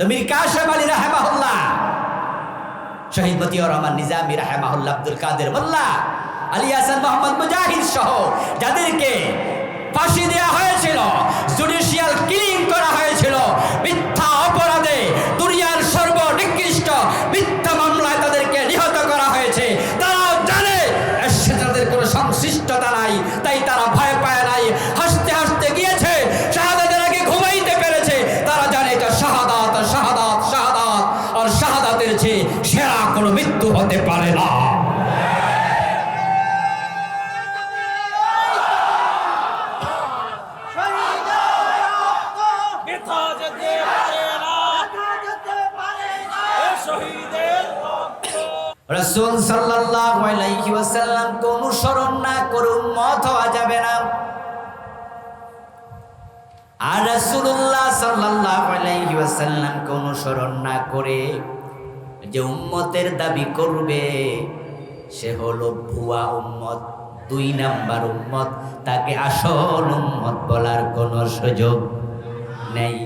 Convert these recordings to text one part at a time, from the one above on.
তো মীর কাসেম আলী রাহিমাহুল্লাহ, শহীদ মতিউর রহমান নিজামী রাহিমাহুল্লাহ, আব্দুল কাদের মোল্লা, আলী হাসান মোহাম্মদ মুজাহিদ সহ যাদেরকে ফাঁসি দেওয়া হয়েছিল, জুডিশিয়াল কিলিং করা হয়েছিল, মিথ্যা অপরাধে দুনিয়ার সর্বনিকৃষ্ট মিথ্যা মামলায় তাদেরকে নিহত করা হয়েছে। তারাও জানে এর সাথে তাদের কোনো সংশ্লিষ্টতা নাই, তাই তারা ভয় পায় নাই, হাসতে হাসতে গিয়েছে, শাহাদাতের আগে ঘুমাইতে পেরেছে। তারা জানে এটা শাহাদাত, শাহাদাত, শাহাদাত, আর শাহাদাতের চেয়ে সেরা কোনো মৃত্যু হতে পারে না। রাসূল সাল্লাল্লাহু আলাইহি ওয়াসাল্লামকে অনুসরণ না করে উম্মত হওয়া যাবে না। আর রাসূলুল্লাহ সাল্লাল্লাহু আলাইহি ওয়াসাল্লামকে অনুসরণ না করে যে উম্মতের দাবি করবে সে হলো ভুয়া উম্মত, 2 নাম্বার উম্মত। তাকে আসল উম্মত বলার কোনো সুযোগ নেই।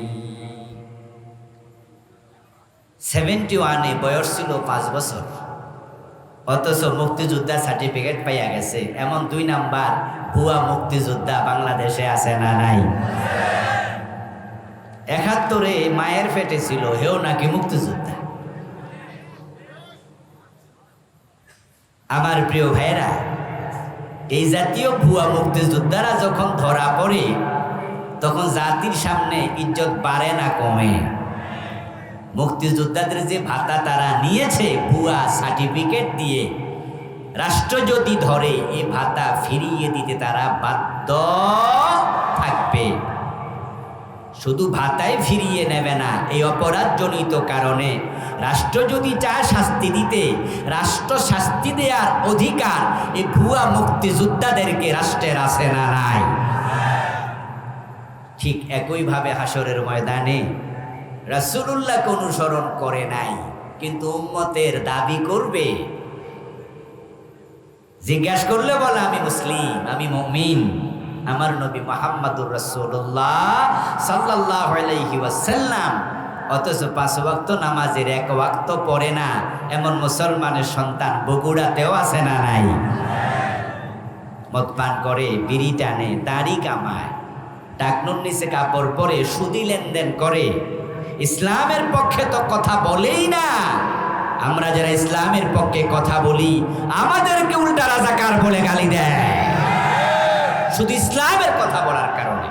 71 বয়স ছিল 5 বছর, অথচ মুক্তিযোদ্ধা সার্টিফিকেট পাইয়া গেছে। এমন 2 নাম্বার ভুয়া মুক্তিযোদ্ধা বাংলাদেশে আছে না নাই? 71 মায়ের পেটে ছিল, হেও নাকি মুক্তিযোদ্ধা। আমার প্রিয় ভাইরা, এই জাতীয় ভুয়া মুক্তিযোদ্ধারা যখন ধরা পড়ে তখন জাতির সামনে ইজ্জত বাড়ে না কমে? মুক্তিযোদ্ধাদের যে ভাতা তারা নিয়েছে ভুয়া সার্টিফিকেট দিয়ে, রাষ্ট্র যদি ধরে এই ভাতা ফিরিয়ে দিতে তারা বাধ্য থাকবে। শুধু ভাতায় ফিরিয়ে নেবে না, এই অপরাধজনিত কারণে রাষ্ট্র যদি চায় শাস্তি দিতে, রাষ্ট্র শাস্তি দেওয়ার অধিকার এই ভুয়া মুক্তিযোদ্ধাদেরকে রাষ্ট্রের আছে না নাই? ঠিক একইভাবে হাসরের ময়দানে রাসূলুল্লাহকে অনুসরণ করে নাই, কিন্তু উম্মতের দাবি করবে। জিজ্ঞাসা করলে বলে আমি মুসলিম, আমি মুমিন, আমার নবী মুহাম্মদুর রাসূলুল্লাহ সাল্লাল্লাহু আলাইহি ওয়াসাল্লাম, অথচ 5 ওয়াক্ত নামাজের 1 ওয়াক্ত পড়ে না, এমন মুসলমানের সন্তান বগুড়াতেও আছে না নাই? মদ পান করে, বিড়ি টানে, দাড়ি কামায়, টাকনুর নিচে কাপড় পরে, সুদি লেনদেন করে, ইসলামের পক্ষে তো কথা বলেই না। আমরা যারা ইসলামের পক্ষে কথা বলি আমাদেরকে উল্টা রাজাকার বলে গালি দেয়, শুধু ইসলামের কথা বলার কারণে।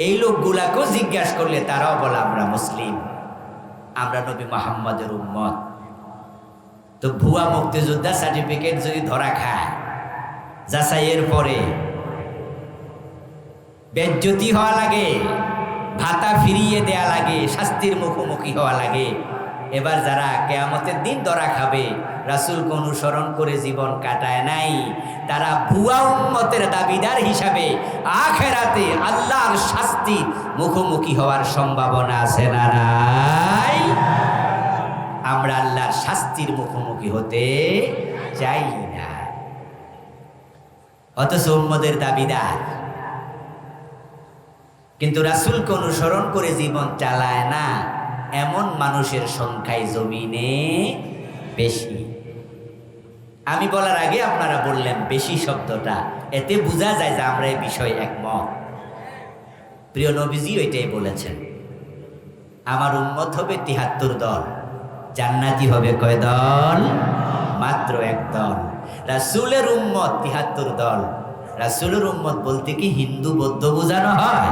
এই লোকগুলাকেও জিজ্ঞাসা করলে তারাও বলে আমরা মুসলিম, আমরা নবী মুহাম্মদের উম্মত। তো ভুয়া মুক্তিযোদ্ধা সার্টিফিকেট যদি ধরা খায়, যাচাইয়ের পরে বেজ্জতি হওয়া লাগে, ভাতা ফিরিয়ে দেয়া লাগে, শাস্তির মুখোমুখি হওয়া লাগে, এবার যারা কিয়ামতের দিন ধরা খাবে, রাসূলকে অনুসরণ করে জীবন কাটায় নাই, তারা ভুয়া উম্মতের দাবিদার হিসাবে আখিরাতে আল্লাহর শাস্তির মুখোমুখি হওয়ার সম্ভাবনা আছে না নাই? আমরা আল্লাহর শাস্তির মুখোমুখি হতে চাই না, অথচ উম্মতের দাবিদার। কিন্তু রাসূলকে অনুসরণ করে জীবন চালায় না এমন মানুষের সংখ্যাই জমিনে বেশি। আমি বলার আগে আপনারা বললেন বেশি শব্দটা, এতে বোঝা যায় যে আমরা এই বিষয়ে একমত। প্রিয় নবীজি ওইটাই বলেছেন, আমার উম্মত হবে 73 দল, জান্নাতি হবে কয় দল? মাত্র 1 দল। রাসূলের উম্মত 73 দল। রাসূলের উম্মত বলতে কি হিন্দু বৌদ্ধ বোঝানো হয়?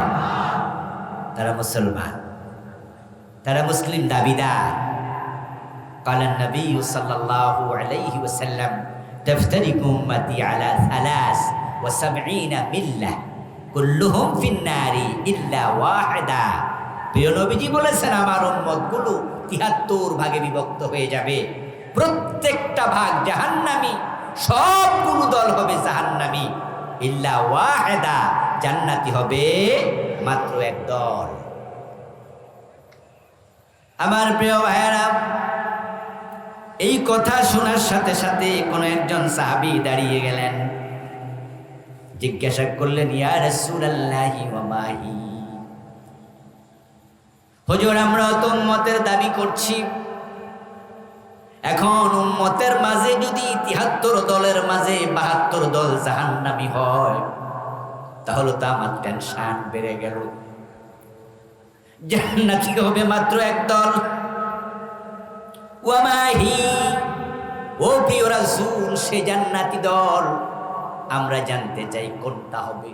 তারা মুসলমান, তারা মুসলিম দাবিদার। قال النبي صلى الله عليه وسلم تفترق أمتي على 73 ملة كلهم في النار إلا واحدة। প্রিয় নবীজি বলেছেন আমার উম্মতগুলো 73 ভাগে বিভক্ত হয়ে যাবে, প্রত্যেকটা ভাগ জাহান্নামী, সবগুলো দল হবে জাহান্নামী, ইল্লা ওয়াহিদা, জান্নাতি হবে মাত্র 1 দল। আমার প্রিয় ভাইয়েরা, এই কথা শোনার সাথে সাথে কোন একজন সাহাবী দাঁড়িয়ে গেলেন, জিজ্ঞাসা করলেন ইয়া রাসূলুল্লাহি ওয়া মাহি, হুজুর আমরা তো উম্মতের দাবি করছি, এখন উম্মতের মাঝে যদি ৭৩ দলের মাঝে ৭২ দল জাহান্নামী হয়, তাহলে তো আমার টেনশন বেড়ে গেল। জান্নাতি হবে মাত্র এক দল। ওয়ামাহি, ও প্রিয় রাসূল, সে জান্নাতি দল আমরা জানতে চাই কোনটা হবে।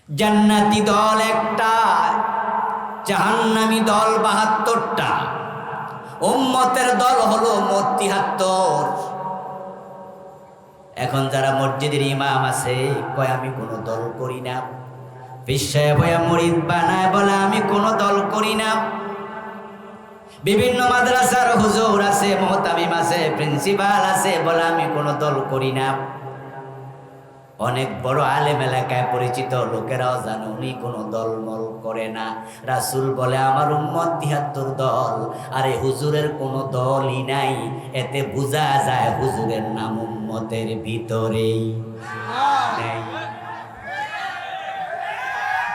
জান্নাতি দল একটা, জাহান্নামী দল ৭২টা, উম্মতের দল হলো মোট ৭৩। এখন যারা মসজিদের ইমাম আছে কয় আমি কোনো দল করি না, বিশ্বায় ভয়া মুরিদ বানায় বলে আমি কোনো দল করি না। বিভিন্ন মাদ্রাসার হুজুর আছে, মুহতামিম আছে, প্রিন্সিপাল আছে, বলে আমি কোনো দল করি না। অনেক বড় আলেম এলাকায় পরিচিত লোকেরাও জানে উনি কোনো দলমল করে না। রাসূল বলে আমার উম্মত ৭৩ দল, আরে হুজুরের কোনো দলই নাই। এতে বোঝা যায় হুজুরের নাম উম্মতের ভিতরেই নাই।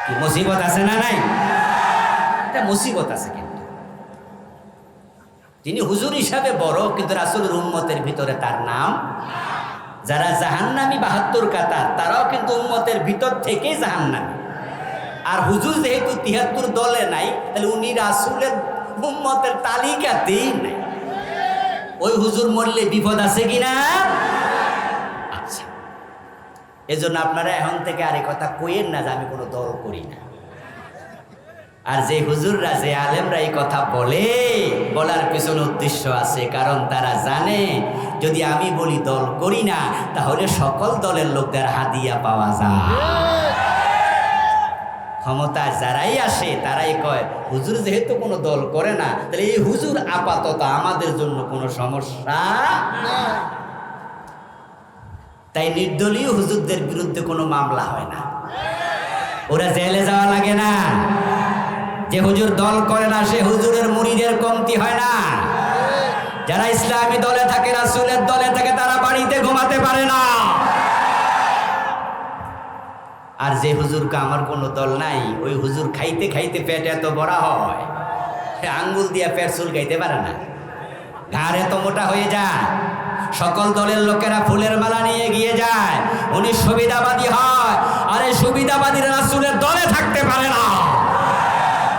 কি মুসিবত আছে না নাই? এটা মুসিবত আছে। কিন্তু তিনি হুজুর হিসাবে বড়, কিন্তু রাসূলের উম্মতের ভিতরে তার নাম। যারা জাহান্নামী ৭২ কাতার, তারাও কিন্তু উম্মতের ভিতর থেকেই জাহান্নামী। আর হুজুর যেহেতু ৭৩ দলে নাই, তাহলে উনি রাসূলের উম্মতের তালিকাতেই নাই। ওই হুজুর মরলে বিপদ আছে কিনা? আচ্ছা, এজন্য আপনারা এখন থেকে আর কথা কইেন না যে আমি কোনো দল করি না। আর যে হুজুররা, যে আলেমরা এই কথা বলে, বলার পিছনে উদ্দেশ্য আছে। কারণ তারা জানে যদি আমি বলি দল করি না, তাহলে সকল দলের লোকদের হাদিয়া পাওয়া যায়। ক্ষমতা যারাই আসে তারাই কয় হুজুর যেহেতু কোনো দল করে না, তাহলে এই হুজুর আপাতত আমাদের জন্য কোনো সমস্যা না। তাই নির্দলীয় হুজুরদের বিরুদ্ধে কোনো মামলা হয় না, ওরা জেলে যাওয়া লাগে না। যে হুজুর দল করে না সে হুজুরের মুরিদের কমতি হয় না। যারা ইসলামী দলে থাকে, রাসূলের দলে থাকে, তারা বাড়িতে ঘুমাতে পারে না। আর যে হুজুরকে আমার কোনো দল নাই, ওই হুজুর খাইতে খাইতে পেট এত বড় হয়, আঙ্গুল দিয়া পেট চুলকাইতে পারে না, ঘাড় এত মোটা হয়ে যায়। সকল দলের লোকেরা ফুলের মালা নিয়ে গিয়ে যায়, উনি সুবিধাবাদী হয়। আরে সুবিধাবাদীরা রাসূলের দলে থাকতে পারে না,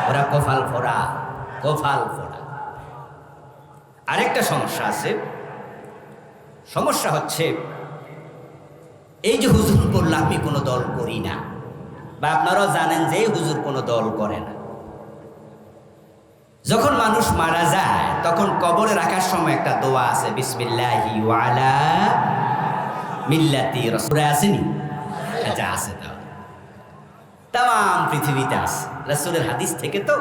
ওরা কফাল ফোড়া, কফাল ফোড়া। আরেকটা সমস্যা আছে। সমস্যা হচ্ছে এই যে হুজুর বলল আমি কোনো দল করি না, বা আপনারাও জানেন যে হুজুর কোনো দল করে না। যখন মানুষ মারা যায় তখন কবরে রাখার সময় একটা দোয়া আছে, বিসমিল্লাহি ওয়া আলা মিল্লাতি রাসূল। আসেনি? আচ্ছা, আছে। তাম পৃথিবীতে আছে, রাসূলের হাদিস থেকে তো।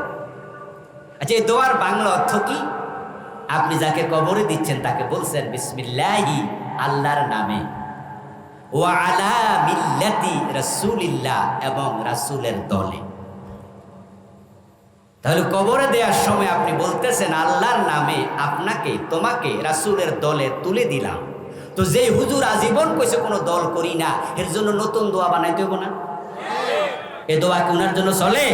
আচ্ছা, এই দোয়ার বাংলা অর্থ কি? আপনি যাকে কবরে দিচ্ছেন তাকে বলছেন বিসমিল্লাহি, আল্লাহর নামে, ওয়া আলা মিল্লাতি রাসূলিল্লাহ, এবং রাসূলের দলে। তাহলে কবরে দেওয়ার সময় আপনি বলতেছেন আল্লাহর নামে আপনাকে, তোমাকে রাসূলের দলে তুলে দিলাম। তো যেই হুজুর আজীবন কইছে কোনো দল করি না, এর জন্য নতুন দোয়া বানাইতে হবে না? এ দোয়া কি ওনার জন্য চলে?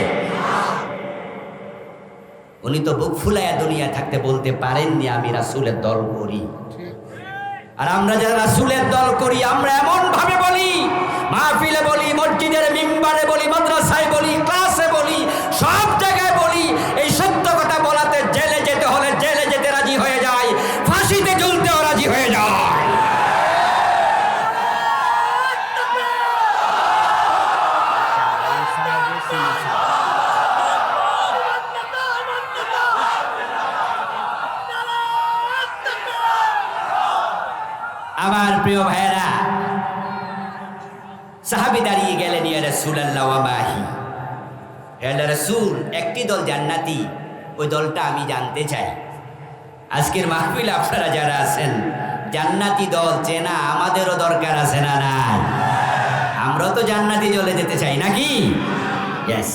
উনি তো বুক ফুলাইয়া দুনিয়া থাকতে বলতে পারেননি আমি রাসূলের দল করি। আর আমরা যারা রাসূলের দল করি, আমরা এমন ভাবে বলি, মাহফিলে বলি, মসজিদের মিম্বারে বলি, মাদ্রাসায় বলি, ক্লাসে বলি, সব জায়গায় বলি, এই সত্য কথা বলাতে জেলে যেতে হলে জেলে যেতে রাজি হয়ে যায়, ফাঁসিতে ঝুলতেও রাজি হয়ে যায়। আমার প্রিয় ভাইরা, সাহাবী দাঁড়িয়ে গেলেন, ইয়া রাসূলুল্লাহ ওয়া মাহি, হে রাসূল, একটি দল জান্নাতি, ওই দলটা আমি জানতে চাই। আজকের মাহফিলে আপনারা যারা আছেন, জান্নাতি দল চেনা আমাদেরও দরকার আছে না নাই? আমরাও তো জান্নাতি দলে যেতে চাই নাকি? ইয়েস।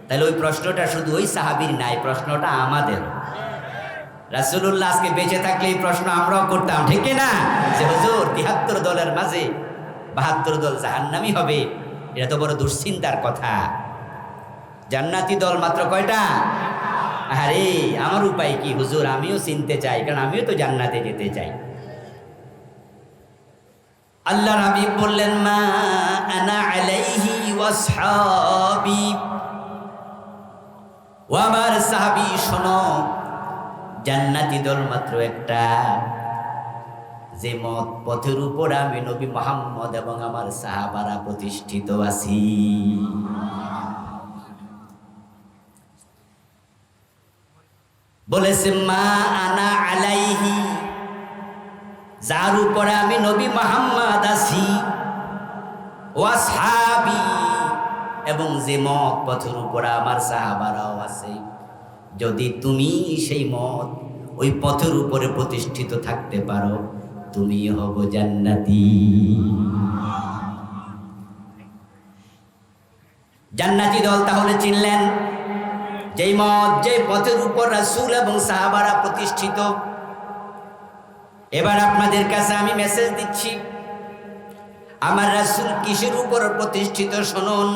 তাহলে ওই প্রশ্নটা শুধু ওই সাহাবীর নাই, প্রশ্নটা আমাদের। রাসূলুল্লাহ আজকে বেঁচে থাকলে এই প্রশ্ন আমরাও করতাম, ঠিক না? যে হুজুর ৭৩ দলের মাঝে ৭২ দল জাহান্নামী হবে, এটা তো বড় দুশ্চিন্তার কথা। জান্নাতি দল মাত্র কয়টা? আরে আমার উপায় কি হুজুর, আমিও চিনতে চাই, কারণ আমিও তো জান্নাতে যেতে চাই। আল্লাহ হাবিব বললেন, মা আনা আলাইহি ওয়াসহাবি, ও আমার সাহাবী শোনো, জান্নাতি দল মাত্র একটা, যে মত পথের উপর আমি নবী মুহাম্মদ এবং আমার সাহাবারা প্রতিষ্ঠিত আছি। বলেছে মা আনা আলাইহি, যার উপরে আমি নবী মুহাম্মদ আছি, ওয়াসহাবি, এবং যে মত পথের উপরে আমার সাহাবারাও আছে। যদি তুমি সেই মত ওই পথের উপরে প্রতিষ্ঠিত থাকতে পারো, তুমি হব জান্নাতি। জান্নাতি দল তাহলে চিনলেন, যেই মত যে পথের উপর রাসূল এবং সাহাবারা প্রতিষ্ঠিত। এবার আপনাদের কাছে আমি মেসেজ দিচ্ছি, আমার রাসূল কিসের উপর প্রতিষ্ঠিত শুনুন।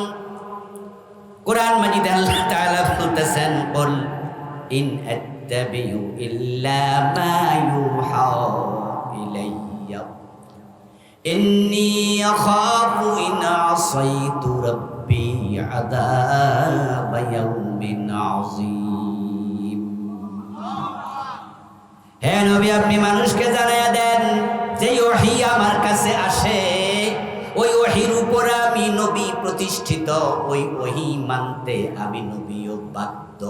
কোরআন মাজিদে আল্লাহ তাআলা বলতেছেন, কুল ইন আত্তাবিউ ইল্লা মা ইউহা ইলাইয়া ইন্নী আখাফু ইন আসাইতু রাব্বি আযাব ইয়াউমিন আযীম। হে নবী, আপনি মানুষকে জানায়া দেন, যে ওহী আমার কাছে আসে, ওই ওহীর উপর আমি নবী প্রতিষ্ঠিত, ওই ওহী মানতে আমি নবীও বাধ্য।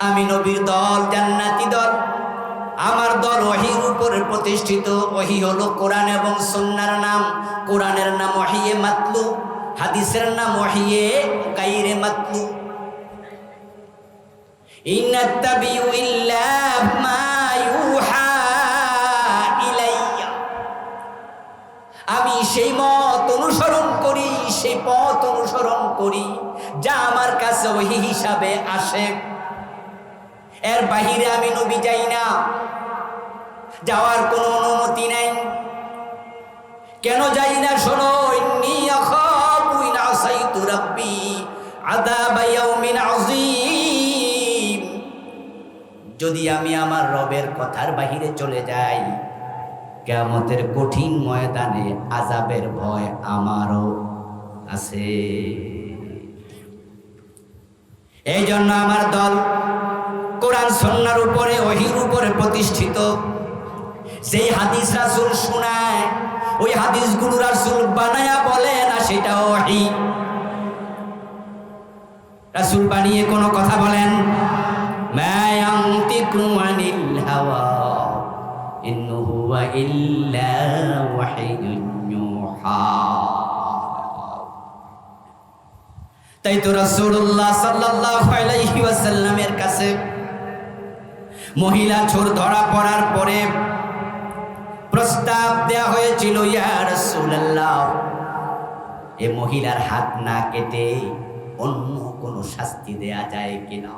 আমি নবীর দল জান্নাতি দল, আমার দল ওহীর উপরে প্রতিষ্ঠিত। ওহী হলো কোরআন এবং সুন্নাহর নাম। কোরআনের নাম ওহীয়ে মাতলু, হাদিসের নাম ওহীয়ে গায়রে মাতলু। ইন্নাত্তাবিউ ইল্লা মা ইউহা ইলাইয়া, আমি সেই মত অনুসরণ করি, সেই পথ অনুসরণ করি যা আমার কাছে ওহী হিসাবে আসে। এর বাহিরে আমি নবী যাই না, যাওয়ার কোনো অনুমতি নাই। কেন যাই না শোনো, ইন্নী আখাফু ইন আসাইতু রাব্বি আযাব ইয়াউমিন আযীম। যদি আমি আমার রবের কথার বাহিরে চলে যাই, কিয়ামতের কঠিন ময়দানে আযাবের ভয় আমারও আছে। এই জন্য আমার দল কোরআন সুন্নাহর উপরে, ওহীর উপরে প্রতিষ্ঠিত। যেই হাদিস রাসূল শোনায়, ওই হাদিসগুলো রাসূল বানায়া বলে না, সেটা ওহী। রাসূল বানিয়ে কোনো কথা বলেন, মা ইয়ানতিকু আনিল হাওয়া ইন হুয়া ইল্লা ওয়াহয়ুন ইউহা। তাই তো রাসূলুল্লাহ সাল্লাল্লাহু আলাইহি ওয়াসাল্লামের কাছে মহিলা চোর ধরা পড়ার পরে প্রস্তাব দেয়া হয়েছিল, ইয়া রাসূলুল্লাহ, এই মহিলার হাত না কেটে অন্য কোনো শাস্তি দেয়া যায় কিনা।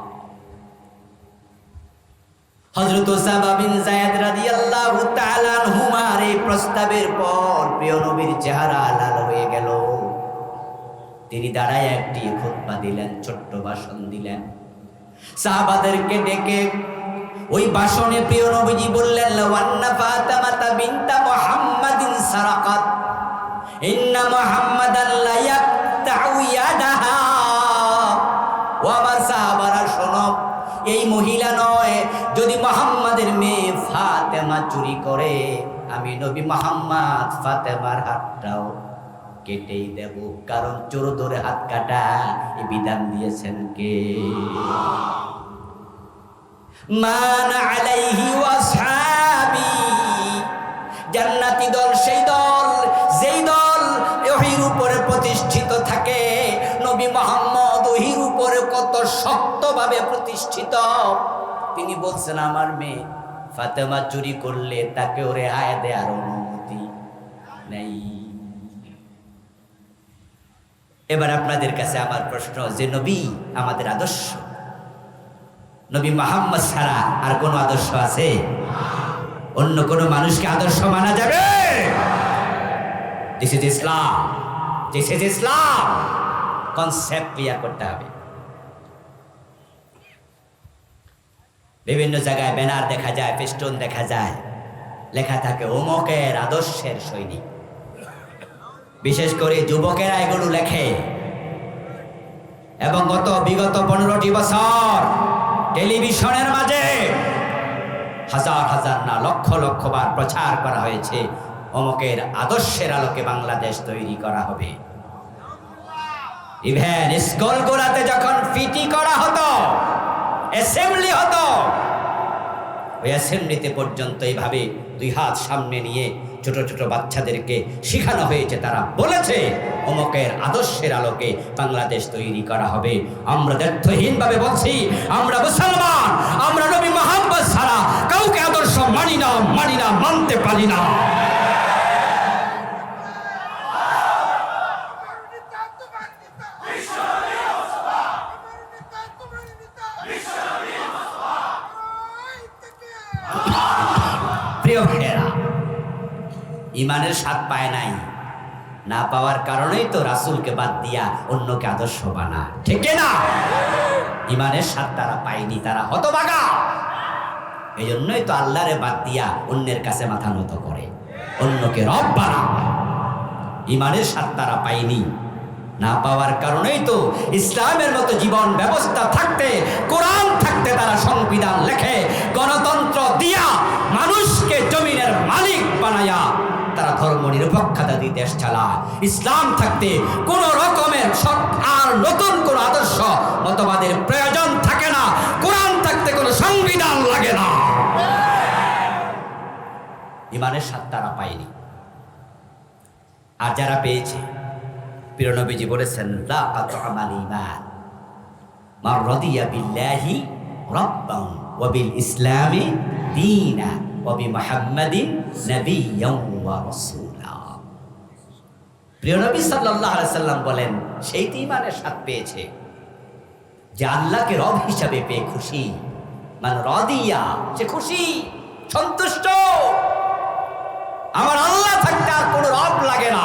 হযরত উসামা বিন যায়েদ রাদিয়াল্লাহু তাআলা আনহুমার এই প্রস্তাবের পর প্রিয় নবীর চেহারা লাল হয়ে গেল। তিনি দাঁড়ায় একটি খুতবা দিলেন, ছোট্ট ভাষণ দিলেন। সাহাবাদেরকে ডেকে ওই ভাষণে প্রিয় নবীজি বললেন, লাওয়ান্না ফাতিমাতা বিনতা মুহাম্মাদিন সারাকাত ইন্না মুহাম্মাদান লা ইয়াকতাউ ইয়াদাহা। ও আমার সাহাবারা শোনো, এই মহিলা নয়, যদি মুহাম্মাদের মেয়ে ফাতেমা চুরি করে, আমি নবী মুহাম্মদ ফাতেমার হাতটাও কেটেই দেব। কারণ চোর ধরে হাত কাটা এই বিধান দিয়েছেন কে? মান আলাইহি ওয়াসহাবি। জান্নাতি দল সেই দল, যেই দল ওহীর উপরে প্রতিষ্ঠিত থাকে। নবী মুহাম্মদ ওহীর উপরে কত শক্তভাবে প্রতিষ্ঠিত। তিনি বলছেন, আমার মেয়ে ফাতেমা চুরি করলে তাকে রেহাই দেওয়ার অনুমতি নেই। এবার আপনাদের কাছে আমার প্রশ্ন, যে নবী আমাদের আদর্শ, নবী মুহাম্মদ ছাড়া আর কোন আদর্শ আছে? অন্য কোন মানুষকে আদর্শ মানা যাবে? This is Islam. This is Islam concept clear করতে হবে। বিভিন্ন জায়গায় ব্যানার দেখা যায়, ফেস্টুন দেখা যায়, লেখা থাকে অমুকের আদর্শের সৈনিক। বিশেষ করে যুবকেরা এগুলো লেখে। এবং বিগত 15টি বছর টেলিভিশনের মাঝে হাজার হাজার না লক্ষ লক্ষ বার প্রচার করা হয়েছে অমুকের আদর্শের আলোকে বাংলাদেশ তৈরি করা হবে। ইভেন স্কুলগুলোতে যখন পিটি করা হতো, অ্যাসেম্বলি হতো, ওই অ্যাসেম্বলিতে পর্যন্ত এইভাবে 2 হাত সামনে নিয়ে ছোট ছোট বাচ্চাদেরকে শেখানো হয়েছে। তারা বলেছে অমুকের আদর্শের আলোকে বাংলাদেশ তৈরি করা হবে। আমরা দ্ব্যর্থহীনভাবে বলছি, আমরা মুসলমান, আমরা নবী মুহাম্মদ ছাড়া কাউকে আদর্শ মানি না, মানতে পারি না। প্রিয় ভাইয়েরা, ইমানের স্বাদ পায় নাই, না পাওয়ার কারণেই তো রাসূলকে বাদ দিয়া অন্যকে আদর্শ বানা, ঠিক না? ইমানের স্বাদ তারা পায়নি, তারা হতভাগা। এই জন্যই তো আল্লাহরে বাদ দিয়া অন্যের কাছে মাথা নত করে, অন্যকে রব বানা। ইমানের স্বাদ তারা পায়নি, না পাওয়ার কারণেই তো ইসলামের মতো জীবন ব্যবস্থা থাকতে, কোরআন থাকতে তারা সংবিধান লেখে, গণতন্ত্র দিয়া মানুষকে জমিনের মালিক বানায়া তারা ধর্ম নিরপেক্ষতা দিয়ে দেশ চালায়। ইসলাম থাকতে কোন রকমের আর নতুন কোন আদর্শ মতবাদের প্রয়োজন থাকে না, কোরআন থাকতে কোনো সংবিধান লাগে না। ইমানের স্বাদ তারা পায়নি। আর যারা পেয়েছে, প্রিয় নবীজি বলেছেন, লা কাতআমাল ঈমান মান রাদিয়া বিল্লাহি রাব্বান ওয়া বিল ইসলামি দীনা ওয়া বিমুহাম্মাদিন নাবিয়্যান ওয়া রাসূলা। প্রিয় নবী সাল্লাল্লাহু আলাইহি সাল্লাম বলেন, সেই ঈমানের স্বাদ পেয়েছে যে আল্লাহকে রব হিসাবে পেয়ে খুশি। মান রাদিয়া, সে খুশি, সন্তুষ্ট। আমার আল্লাহ থাকতে আর কোনো রব লাগে না।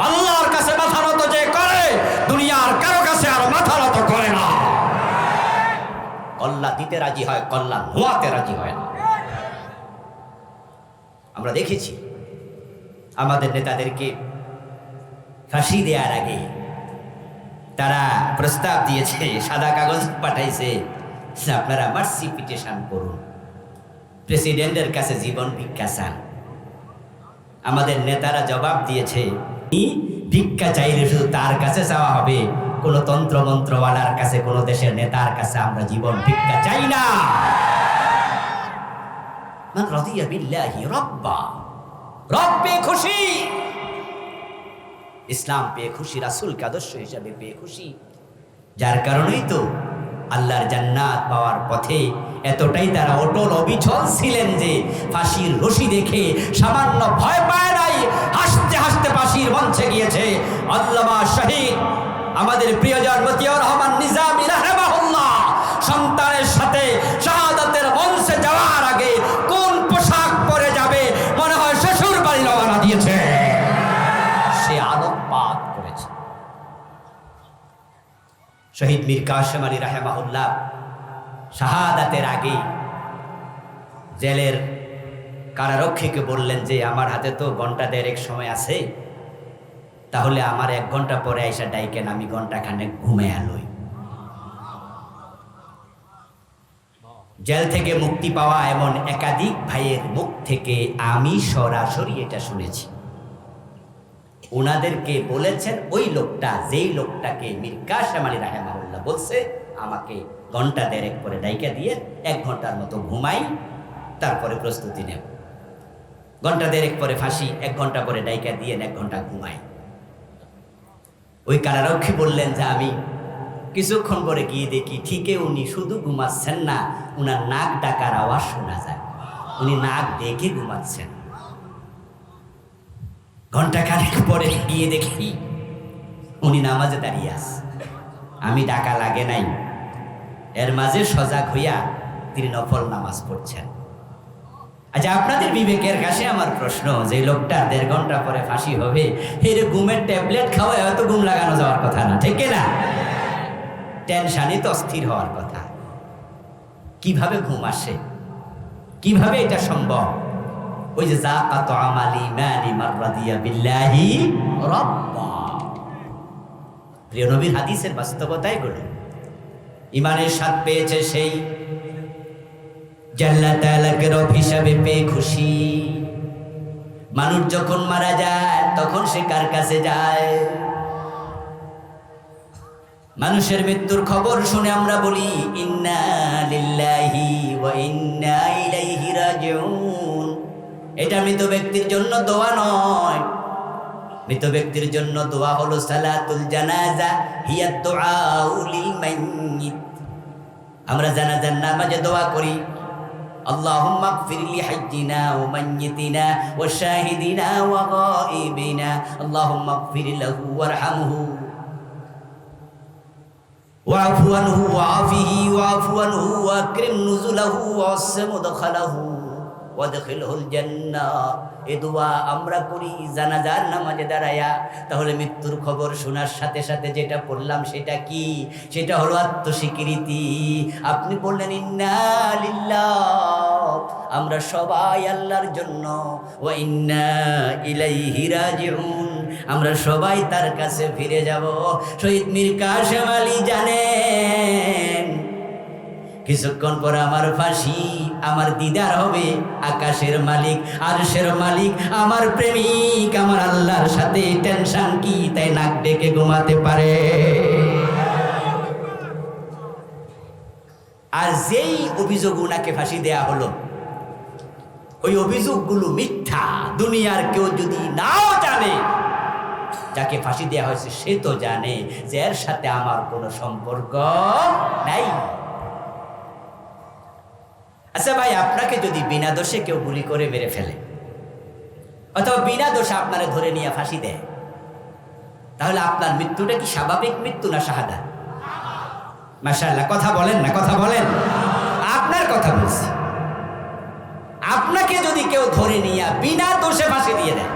আল্লাহর কাছে মাথা নত যে করে, দুনিয়ার কারো কাছে আর মাথা নত করে না। কল্লা দিতে রাজি হয়, কল্লা নোয়াতে রাজি হয় না। আমরা দেখেছি আমাদের নেতাদেরকে ফাঁসি দেওয়ার আগে তারা প্রস্তাব দিয়েছে, সাদা কাগজ পাঠাইছে, আপনারা মার্সি পিটিশন করুন, প্রেসিডেন্টের কাছে জীবন ভিক্ষা চান। আমাদের নেতারা জবাব দিয়েছে, ভিক্ষা চাইলে শুধু তার কাছে চাওয়া হবে, কোনো তন্ত্রমন্ত্রওয়ালার কাছে, কোনো দেশের নেতার কাছে আমরা জীবন ভিক্ষা চাই না। মান রাদিয়া বিল্লাহি রাব্বা, রব পেয়ে খুশি, ইসলাম পেয়ে খুশি, রাসূলকে আদর্শ হিসাবে পেয়ে খুশি। যার কারণেই তো আল্লাহর জান্নাত পাওয়ার পথে এতটাই তারা অটল অবিচল ছিলেন যে ফাঁসির রশি দেখে সামান্য ভয় পায় নাই, হাসতে হাসতে ফাঁসির মঞ্চে গিয়েছে। আল্লামা শহীদ আমাদের প্রিয়জন মতিউর রহমান নিজামী রাহিমাহুল্লাহ সন্তানের সাথে শাহাদাতের মঞ্চে যাওয়ার আগে কোন পোশাক পরে যাবে মনে হয় শ্বশুর বাড়ি রওনা দিয়েছে, সে আলোকপাত করেছে। শহীদ মীর কাসেম আলী রাহিমাহুল্লাহ শাহাদাতের আগে জেলের কারারক্ষীকে বললেন যে আমার হাতে তো ঘন্টা দেড়েক সময় আছে, তাহলে আমার 1 ঘন্টা পরে আইসা ডাইকেন, আমি ঘন্টাখানেক ঘুমে আলোই। জেল থেকে মুক্তি পাওয়া এমন একাধিক ভাইয়ের মুখ থেকে আমি সরাসরি এটা শুনেছি। ওনাদেরকে বলেছেন ওই লোকটা, যেই লোকটাকে মীর কাসেম আলী রাহিমাহুল্লাহ বলছে আমাকে ঘন্টা দেড়েক পরে ডাইকা দিয়ে 1 ঘন্টার মতো ঘুমাই, তারপরে প্রস্তুতি নেব। ঘন্টা দেড়েক পরে ফাঁসি, 1 ঘন্টা পরে ডাইকা দিয়ে 1 ঘন্টা ঘুমাই। ওই কারারক্ষী বললেন যে আমি কিছুক্ষণ পরে গিয়ে দেখি ঠিকই উনি শুধু ঘুমাচ্ছেন না, উনার নাক ডাকার আওয়াজ শোনা যায়, উনি নাক ডেকে ঘুমাচ্ছেন। ঘন্টাখানেক পরে গিয়ে দেখি উনি নামাজে দাঁড়িয়ে আছে, আমি ডাকা লাগে নাই, এর মাঝে সজাগ হইয়া তিনি নফল নামাজ পড়ছেন। আচ্ছা, আপনাদের বিবেকের কাছে আমার প্রশ্ন, যে লোকটা 1.5 ঘন্টা পরে ফাঁসি হবে, এর ঘুমের ট্যাবলেট খাওয়ায় হয়তো ঘুম লাগানো যাওয়ার কথা না, ঠিক না? টেনশানে তো অস্থির হওয়ার কথা। কিভাবে ঘুম আসে? কিভাবে এটা সম্ভব? ওই যে যাকাত আমালি মানি মাররাদিয়া বিল্লাহি রাব্বা, প্রিয় নবীর হাদিসের বাস্তবতা এগুলো। ইমানের স্বাদ পেয়েছে সেই আল্লাহ তাআলাকে রব হিসাবে পেয়ে খুশি। মানুষ যখন মারা যায় তখন সে কার কাছে যায়? মানুষের মৃত্যুর খবর শুনে আমরা বলি ইন্না লিল্লাহি ওয়া ইন্না ইলাইহি রাজিউন। এটা মৃত ব্যক্তির জন্য দোয়া নয়। মৃত ব্যক্তির জন্য দোয়া হলো সালাতুল জানাজা হিয়া দুআউ লিল মাইয়িত। আমরা জানাজার নামাজে দোয়া করি, আল্লাহুম্মা গফির লি হাইয়িনা ওয়া মাইয়িতিনা ওয়া শাহিদিনা ওয়া গায়িবিনা, আল্লাহুম্মা গফির লাহু ওয়ারহামহু ওয়া'ফু আনহু ওয়া'আফিহি ওয়া'ফু আনহু ওয়াকরিম নুজুলাহু ওয়াসসি মুদখালাহু ওয়াদখিলহুল জান্নাহ। এই দোয়া আমরা করি জানাজার নামাজে দাঁড়ায়া। তাহলে মৃত্যুর খবর শোনার সাথে সাথে যেটা পড়লাম সেটা কি? সেটা হলো আত্মস্বীকৃতি। আপনি বললেন ইন্না লিল্লাহ, আমরা সবাই আল্লাহর জন্য, ওয়া ইন্না ইলাইহি রাজিউন, আমরা সবাই তার কাছে ফিরে যাব। শহীদ মীর কাসেম আলী জানেন কিছুক্ষণ পর আমার ফাঁসি, আমার দিদার হবে আকাশের মালিক আরশের মালিক, আমার প্রেমিক আমার আল্লাহর সাথে। টেনশন কি? তাই নাক ডেকে ঘুমাতে পারে। আর যেই অভিযোগ উনাকে ফাঁসি দেয়া হলো, ওই অভিযোগগুলো মিথ্যা। দুনিয়ার কেউ যদি নাও জানে, যাকে ফাঁসি দেয়া হয়েছে সে তো জানে যে এর সাথে আমার কোনো সম্পর্ক নাই। আচ্ছা ভাই, আপনাকে যদি বিনা দোষে কেউ গুলি করে মেরে ফেলে, অথবা বিনা দোষে আপনারা ধরে নিয়ে ফাঁসি দেয়, তাহলে আপনার মৃত্যুটা কি স্বাভাবিক মৃত্যু না শাহাদাত? মাশাআল্লাহ, কথা বলেন না, কথা বলেন। আপনার কথা বলছি। আপনাকে যদি কেউ ধরে নিয়ে বিনা দোষে ফাঁসি দিয়ে দেয়,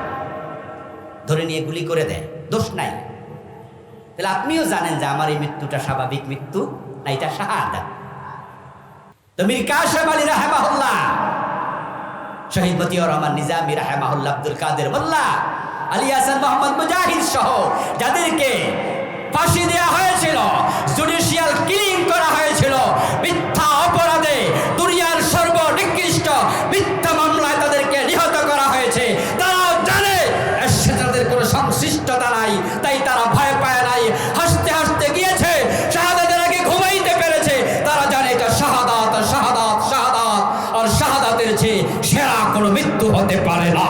ধরে নিয়ে গুলি করে দেয়, দোষ নাই, তাহলে আপনিও জানেন যে আমার এই মৃত্যুটা স্বাভাবিক মৃত্যু না, এটা শাহাদাত। তো মীর কাসেম আলী রাহিমাহুল্লাহ, শহীদ মতিউর রহমান নিজামী রাহিমাহুল্লাহ, আব্দুল কাদের মোল্লা, আলী হাসান মোহাম্মদ মুজাহিদ সহ যাদেরকে ফাঁসি দেওয়া হয়েছিল, জুডিশিয়াল কিলিং করা হয়েছিল মিথ্যা অপরাধে, দুনিয়ার সর্বনিকৃষ্ট মিথ্যা মামলায় তাদেরকে নিহত করা হয়েছে, তারাও জানে এর সাথে তাদের কোনো সংশ্লিষ্টতা নাই, তাই তারা ভয় পায় নাই, হাসতে হাসতে গিয়েছে, শাহাদাতের আগে ঘুমাইতে পেরেছে। তারা জানে এটা শাহাদাত, শাহাদাত, শাহাদাত, আর শাহাদাতের চেয়ে সেরা কোনো মৃত্যু হতে পারে না।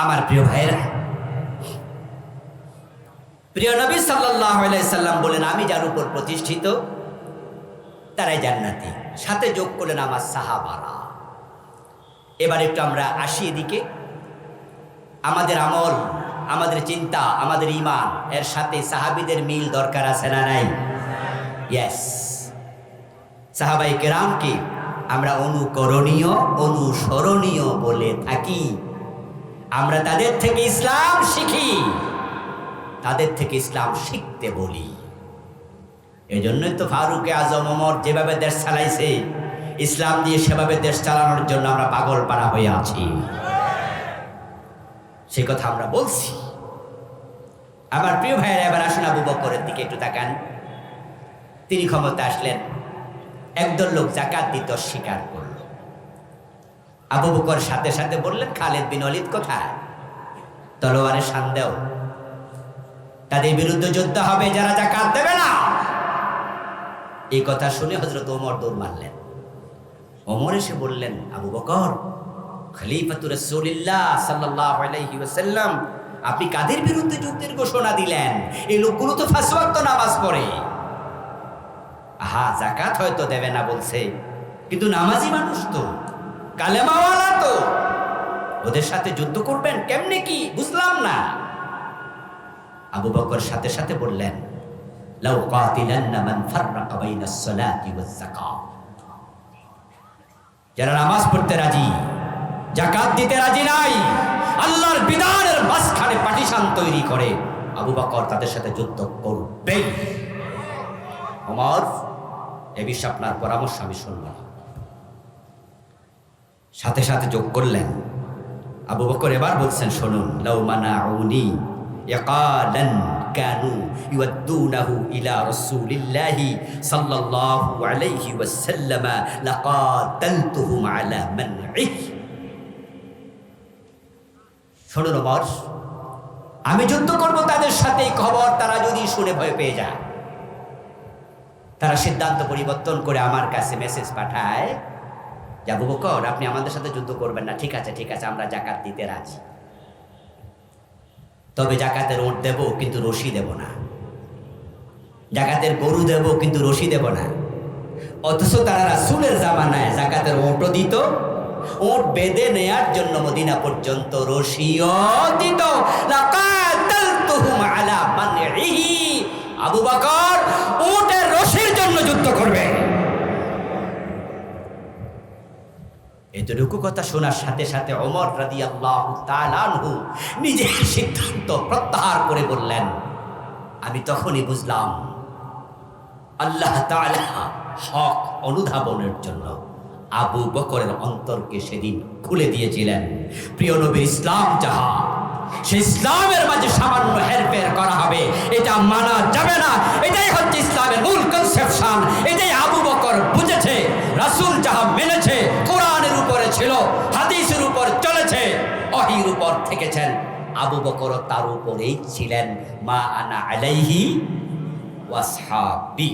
আমার প্রিয় ভাইয়েরা, প্রিয় নবী সাল্লাল্লাহু আলাইহি সাল্লাম বলেন, আমি যার উপর প্রতিষ্ঠিত তারাই জান্নাতি। সাথে যোগ করলেন আমার সাহাবারা। এবার একটু আমরা আসি এদিকে। আমাদের আমল, আমাদের চিন্তা, আমাদের ঈমান এর সাথে সাহাবীদের মিল দরকার আছে না নাই? ইয়েস। সাহাবায়ে কেরামকে আমরা অনুকরণীয়, অনুসরণীয় বলে থাকি। আমরা তাদের থেকে ইসলাম শিখি, তাদের থেকে ইসলাম শিখতে বলি। এজন্যই তো ফারুক আজম ওমর যেভাবে দেশ চালাইছে, ইসলাম দিয়ে সেভাবে দেশ চালানোর জন্য আমরা পাগল পাড়া হয়ে আছি। সে কথা আমরা বলছি। আমার প্রিয় ভাইয়েরা, এবার আসুন আবু বকরের দিকে একটু তাকান। তিনি ক্ষমতা আসলেন, একদল লোক যাকাত দিতে অস্বীকার করল। আবু বকর সাথে সাথে বললেন, খালিদ বিন ওয়ালিদ কোথায়? তলোয়ারের শান দাও, তাদের বিরুদ্ধে যুদ্ধ হবে যারা যাকাত দেবে না। এই কথা শুনে হযরত ওমর দৌড় মারলেন। ওমর এসে বললেন, আবু বকর, খলিফাতুর রাসূলুল্লাহ সাল্লাল্লাহু আলাইহি ওয়াসাল্লাম, আপনি কাদের বিরুদ্ধে যুদ্ধের ঘোষণা দিলেন? এই লোকগুলো তো পাঁচ ওয়াক্ত নামাজ পড়ে। আহা, যাকাত হয়তো দেবে না বলছে, কিন্তু নামাজি মানুষ তো, কালেমাওয়ালা তো, ওদের সাথে যুদ্ধ করবেন কেমনে কি বুঝলাম না। আবু বকর সাথে সাথে বললেন, লাউ কাতিলান্না মান ফাররাকা বাইনাস সালাতি ওয়াজ যাকাত, যারা নামাজ পড়তে রাজি, যাকাত দিতে রাজি নাই, আল্লাহর বিধানের মাঝখানে পার্টিশন তৈরি করে, আবু বকর তাদের সাথে যুদ্ধ করবে। ওমর, এ বিষয়ে আপনার পরামর্শ আমি শুনব না। সাথে সাথে যোগ করলেন। আবু বকর এবার বলছেন, শুনুন, লাউ মানাউনি ইয়াকালান কানু ইউদ্দুনাহু ইলা রাসূলিল্লাহি সাল্লাল্লাহু আলাইহি ওয়াসাল্লাম লাকাতালতুহুম আলা মানঈ। শুনুন ওমর, আমি যুদ্ধ করব তাদের সাথে, খবর তারা যদি শুনে ভয় পেয়ে যায়, তারা সিদ্ধান্ত পরিবর্তন করে আমার কাছে মেসেজ পাঠায় যে আবু বকর আপনি আমাদের সাথে যুদ্ধ করবেন না, ঠিক আছে ঠিক আছে, আমরা যাকাত দিতে রাজি, তবে যাকাতের ওট দেব কিন্তু রশি দেব না, যাকাতের গরু দেব কিন্তু রশি দেব না। অথচ তারা রাসূলের জামানায় যাকাতের ওটও দিত, ওট বেঁধে নেয়ার জন্য মদিনা পর্যন্ত রশিও দিত। লাকাতালতুহুম আলা মানঈহি, আবু বকর উটের রশির জন্য যুদ্ধ করবে। এতটুকু কথা শোনার সাথে সাথে ওমর রাদিয়াল্লাহু তাআলা আনহু নিজের সিদ্ধান্ত প্রত্যাহার করে বললেন, আমি তখনই বুঝলাম আল্লাহ তাআলা হক অনুধাবনের জন্য আবু বকরের অন্তরকে সেদিন খুলে দিয়েছিলেন। প্রিয় নবী, ইসলাম যাহা, সে ইসলামের মাঝে সামান্য হেরফের করা হবে এটা মানা যাবে না। এটাই হচ্ছে ইসলামের মূল কনসেপশন। এটাই আবু বকর বুঝেছে। রাসূল যাহা মেনেছে, কোরআনের উপরে ছিল, হাদিসের উপর চলেছে, ওহীর উপর থেকেছেন, আবু বকর তার উপরেই ছিলেন। মা আনা আলাইহি ওয়াসহাবি,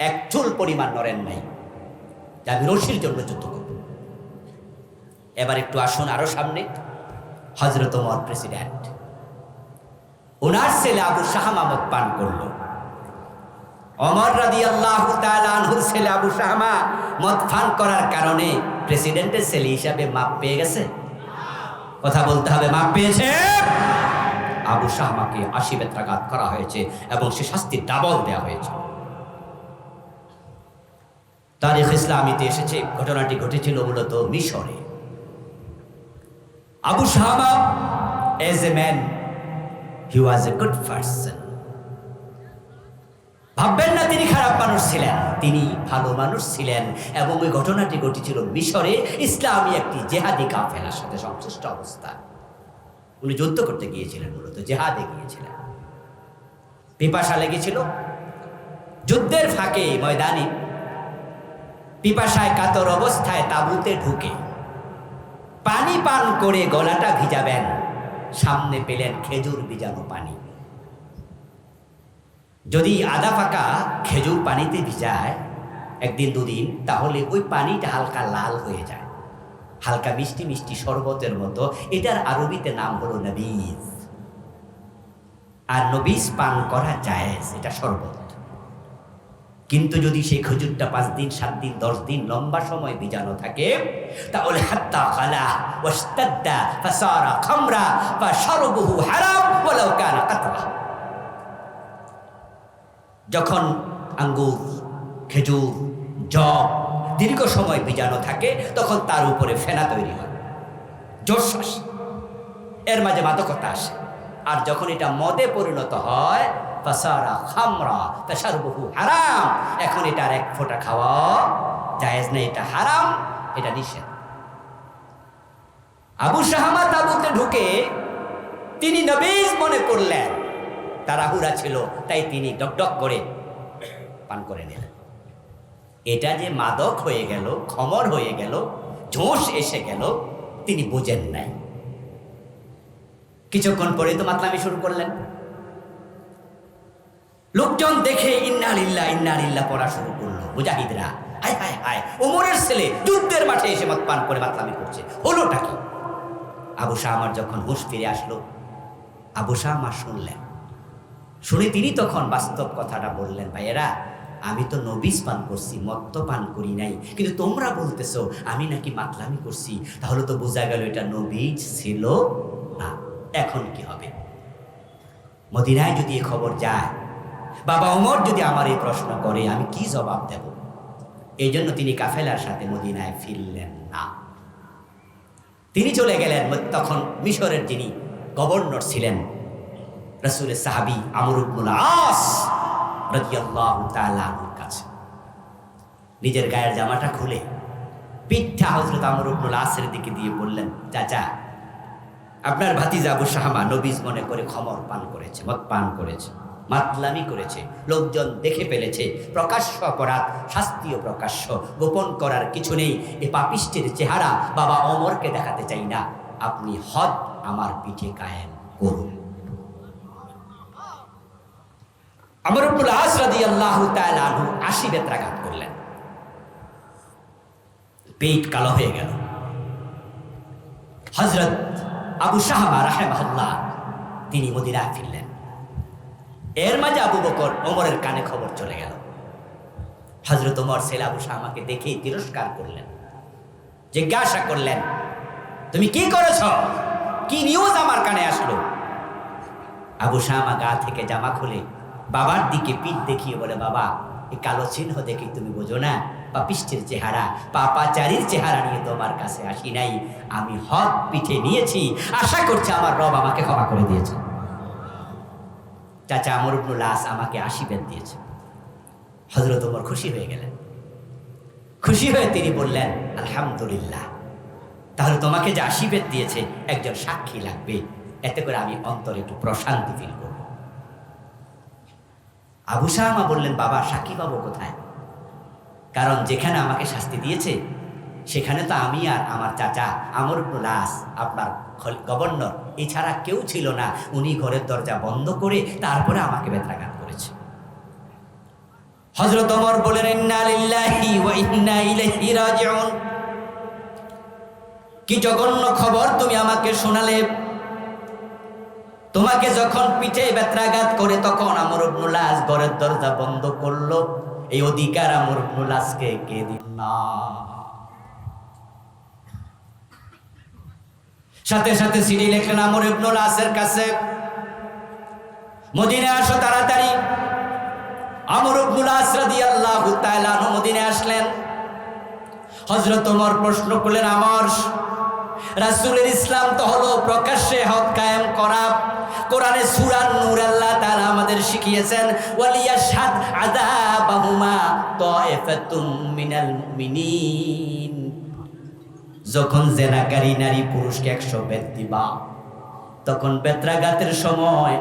এক চুল পরিমাণ নড়েন নাই যে আমি রশির জন্য যুদ্ধ করব। এবার একটু আসুন আরো সামনে। হযরত ওমর প্রেসিডেন্ট, ওনার ছেলে আবু শাহামা মদ পান করলো। ওমর রাদিয়াল্লাহু তাআলা আনহুর ছেলে আবু শাহামা মদ পান করার কারণে প্রেসিডেন্টের ছেলে হিসাবে মাপ পেয়ে গেছে। কথা বলতে হবে, মাপ পেয়েছে। আবু শাহামাকে ৮০ বেত্রাঘাত করা হয়েছে এবং সে শাস্তি ডাবল দেওয়া হয়েছে। তারিখ ইসলামীতে এসেছে ঘটনাটি ঘটেছিল মূলত মিশরে। Abu শাহামা as a man he was a good person। ভাববেন না তিনি খারাপ মানুষ ছিলেন, তিনি ভালো মানুষ ছিলেন। এবং ওই ঘটনাটি ঘটেছিল মিশরে, ইসলামী একটি জেহাদি কাফেলার সাথে সংশ্লিষ্ট অবস্থা। উনি যুদ্ধ করতে গিয়েছিলেন, মূলত জেহাদে গিয়েছিলেন। পিপাসা লেগেছিল, যুদ্ধের ফাঁকে ময়দানে পিপাসায় কাতর অবস্থায় তাঁবুতে ঢুকে পানি পান করে গলাটা ভিজাবেন, সামনে পেলেন খেজুর ভিজানো পানি। যদি আধা পাকা খেজুর পানিতে ভিজায় একদিন দুদিন, তাহলে ওই পানিটা হালকা লাল হয়ে যায়, হালকা মিষ্টি মিষ্টি শরবতের মতো। এটার আরবিতে নাম হলো নবীজ। আর নবীজ পান করা জায়েজ, এটা শরবত। কিন্তু যদি সেই খেজুরটা 5 দিন 7 দিন 10 দিন লম্বা সময় ভিজানো থাকে, তাহলে হাত্তা খালা ওয়াস্তাদ্দা ফাসারা খামরা ফাশরবুহু হারাম ওয়ালাউ কানা কাতরা। যখন আঙ্গুর, খেজুর, জব দীর্ঘ সময় ভিজানো থাকে, তখন তার উপরে ফেনা তৈরি হয়, জোশ আসে, এর মাঝে মাদকতা আসে। আর যখন এটা মদে পরিণত হয়, ফাসারা খামরা ফাশরবুহু হারাম, এখন এটা আর এক ফোঁটা খাওয়া জায়েজ নেই, এটা হারাম, এটা নিষেধ। আবু শাহামা তাঁবুতে ঢুকে তিনি নবীজ মনে করলেন, তাড়াহুড়া ছিল, তাই তিনি ডকডক করে পান করে নিলেন। এটা যে মাদক হয়ে গেল, খমর হয়ে গেল, জোশ এসে গেল, তিনি বুঝেন নাই। কিছুক্ষণ পরে তো মাতলামি শুরু করলেন। লোকজন দেখে ইন্না লিল্লাহ ইন্না লিল্লাহ পড়া শুরু করলো। মুজাহিদরা, হায় হায় হায়, ওমরের ছেলে যুদ্ধের মাঠে এসে মদ পান করে মাতলামি করছে, হলোটা কি? আবু শাহামার যখন হুঁশ ফিরে আসলো, আবু শাহামা শুনলেন। শুনে তিনি তখন বাস্তব কথাটা বললেন, ভাইয়েরা আমি তো নবিজ পান করছি, মদ তো পান করি নাই, কিন্তু তোমরা বলতেছো আমি নাকি মাতলামি করছি, তাহলে তো বোঝা গেল এটা নবিজ ছিল না। এখন কি হবে? মদিনায় যদি এ খবর যায়, বাবা ওমর যদি আমার এই প্রশ্ন করে, আমি কি জবাব দেব? এই জন্য তিনি কাফেলার সাথে মদিনায় ফিরলেন না। তিনি চলে গেলেন তখন মিশরের যিনি গভর্নর ছিলেন, রাসূলের সাহাবী আমর ইবনুল আস রাদিয়াল্লাহু তাআলা আনহুর কাছে। নিজের গায়ের জামাটা খুলে পিঠা হযরত আমর ইবনুল আসের দিকে দিয়ে বললেন, চাচা, আপনার ভাতিজা আবু শাহমা নবীজ মনে করে খমর পান করেছে, মদ পান করেছে, মাতলামি করেছে, লোকজন দেখে ফেলেছে, প্রকাশ্য অপরাধ, শাস্তিও প্রকাশ্য, গোপন করার কিছু নেই। এ পাপিষ্টের চেহারা বাবা ওমরকে দেখাতে চাই না, আপনি হদ আমার পিঠে কায়েম করুন। আমর ইবনুল আস রাদিয়াল্লাহু তাআলা আনহু ৮০ বেত্রাঘাত করলেন, পেট কালো হয়ে গেল। হযরত আবু শাহমা রাহিমাহুল্লাহ তিনি মদিনায় ফিরলেন। এর মাঝে আবু বকর ওমরের কানে খবর চলে গেল। হযরত ওমর ছেলে আবু শাহমাকে দেখেই তিরস্কার করলেন, জিজ্ঞাসা করলেন, তুমি কি করেছ? কি নিউজ আমার কানে আসলো? আবু শাহমা গা থেকে জামা খুলে বাবার দিকে পিঠ দেখিয়ে বলে, বাবা, এই কালো চিহ্ন দেখে তুমি বোঝো না? পাপিষ্টের চেহারা, পাপাচারীর চেহারা নিয়ে তোমার কাছে আসি নাই, আমি হক পিঠে নিয়েছি, আশা করছি আমার রব আমাকে ক্ষমা করে দিয়েছে। চাচা আমর ইবনুল আস আমাকে আশীর্বাদ দিয়েছে। হযরত ওমর খুশি হয়ে গেলেন। খুশি হয়ে তিনি বললেন, আলহামদুলিল্লাহ, তাহলে তোমাকে যে আশীর্বাদ দিয়েছে একজন সাক্ষী লাগবে, এতে করে আমি অন্তরে একটু প্রশান্তি ফিল করব। আবু শাহমা বললেন, বাবা, সাক্ষী পাবো কোথায়? কারণ যেখানে আমাকে শাস্তি দিয়েছে সেখানে তো আমি আর আমার চাচা আমর ইবনুল আস, আপনার গভর্নর, এছাড়া কেউ ছিল না। উনি ঘরের দরজা বন্ধ করে তারপরে আমাকে বেত্রাঘাত করেছে। হযরত ওমর বলেন, ইন্না লিল্লাহি ওয়া ইন্না ইলাইহি রাজিউন। কি জঘন্য খবর তুমি আমাকে শোনালে! তোমাকে যখন পিঠে বেত্রাঘাত করে তখন আমর ইবনুল আস ঘরের দরজা বন্ধ করলো, এই অধিকার আমর ইবনুল আসকে কে দিল না? সাথে সাথে চিঠি লিখলেন আমর ইবনুল আসের কাছে, মদিনায় আসো তাড়াতাড়ি। আমর ইবনুল আস রাদিয়াল্লাহু তাআলা আনহু মদিনায় আসলেন। হযরত ওমর প্রশ্ন করলেন, আমর, রাসূলের ইসলাম তো হলো প্রকাশ্যে হক কায়েম করা। কোরআনে সূরা নূর আল্লাহ তাআলা আমাদের শিখিয়েছেন, ওয়ালিয়াশহাদ আযাবাহুমা তায়েফাতুম মিনাল মুমিনিন। যখন জেনাকারী নারী পুরুষকে 100 বেত দিবা, তখন বেত্রাঘাতের সময়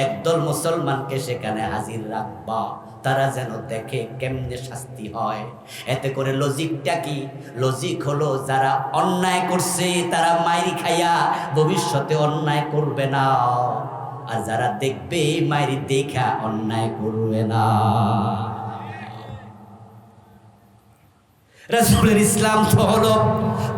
একদল মুসলমানকে সেখানে হাজির রাখবা, তারা যেন দেখে কেমনে শাস্তি হয়। এতে করে লজিকটা কি? লজিক হলো যারা অন্যায় করছে তারা মাইরি খাইয়া ভবিষ্যতে অন্যায় করবে না, আর যারা দেখবে মাইরি দেখা অন্যায় করবে না। রাসূলের ইসলাম তো হলো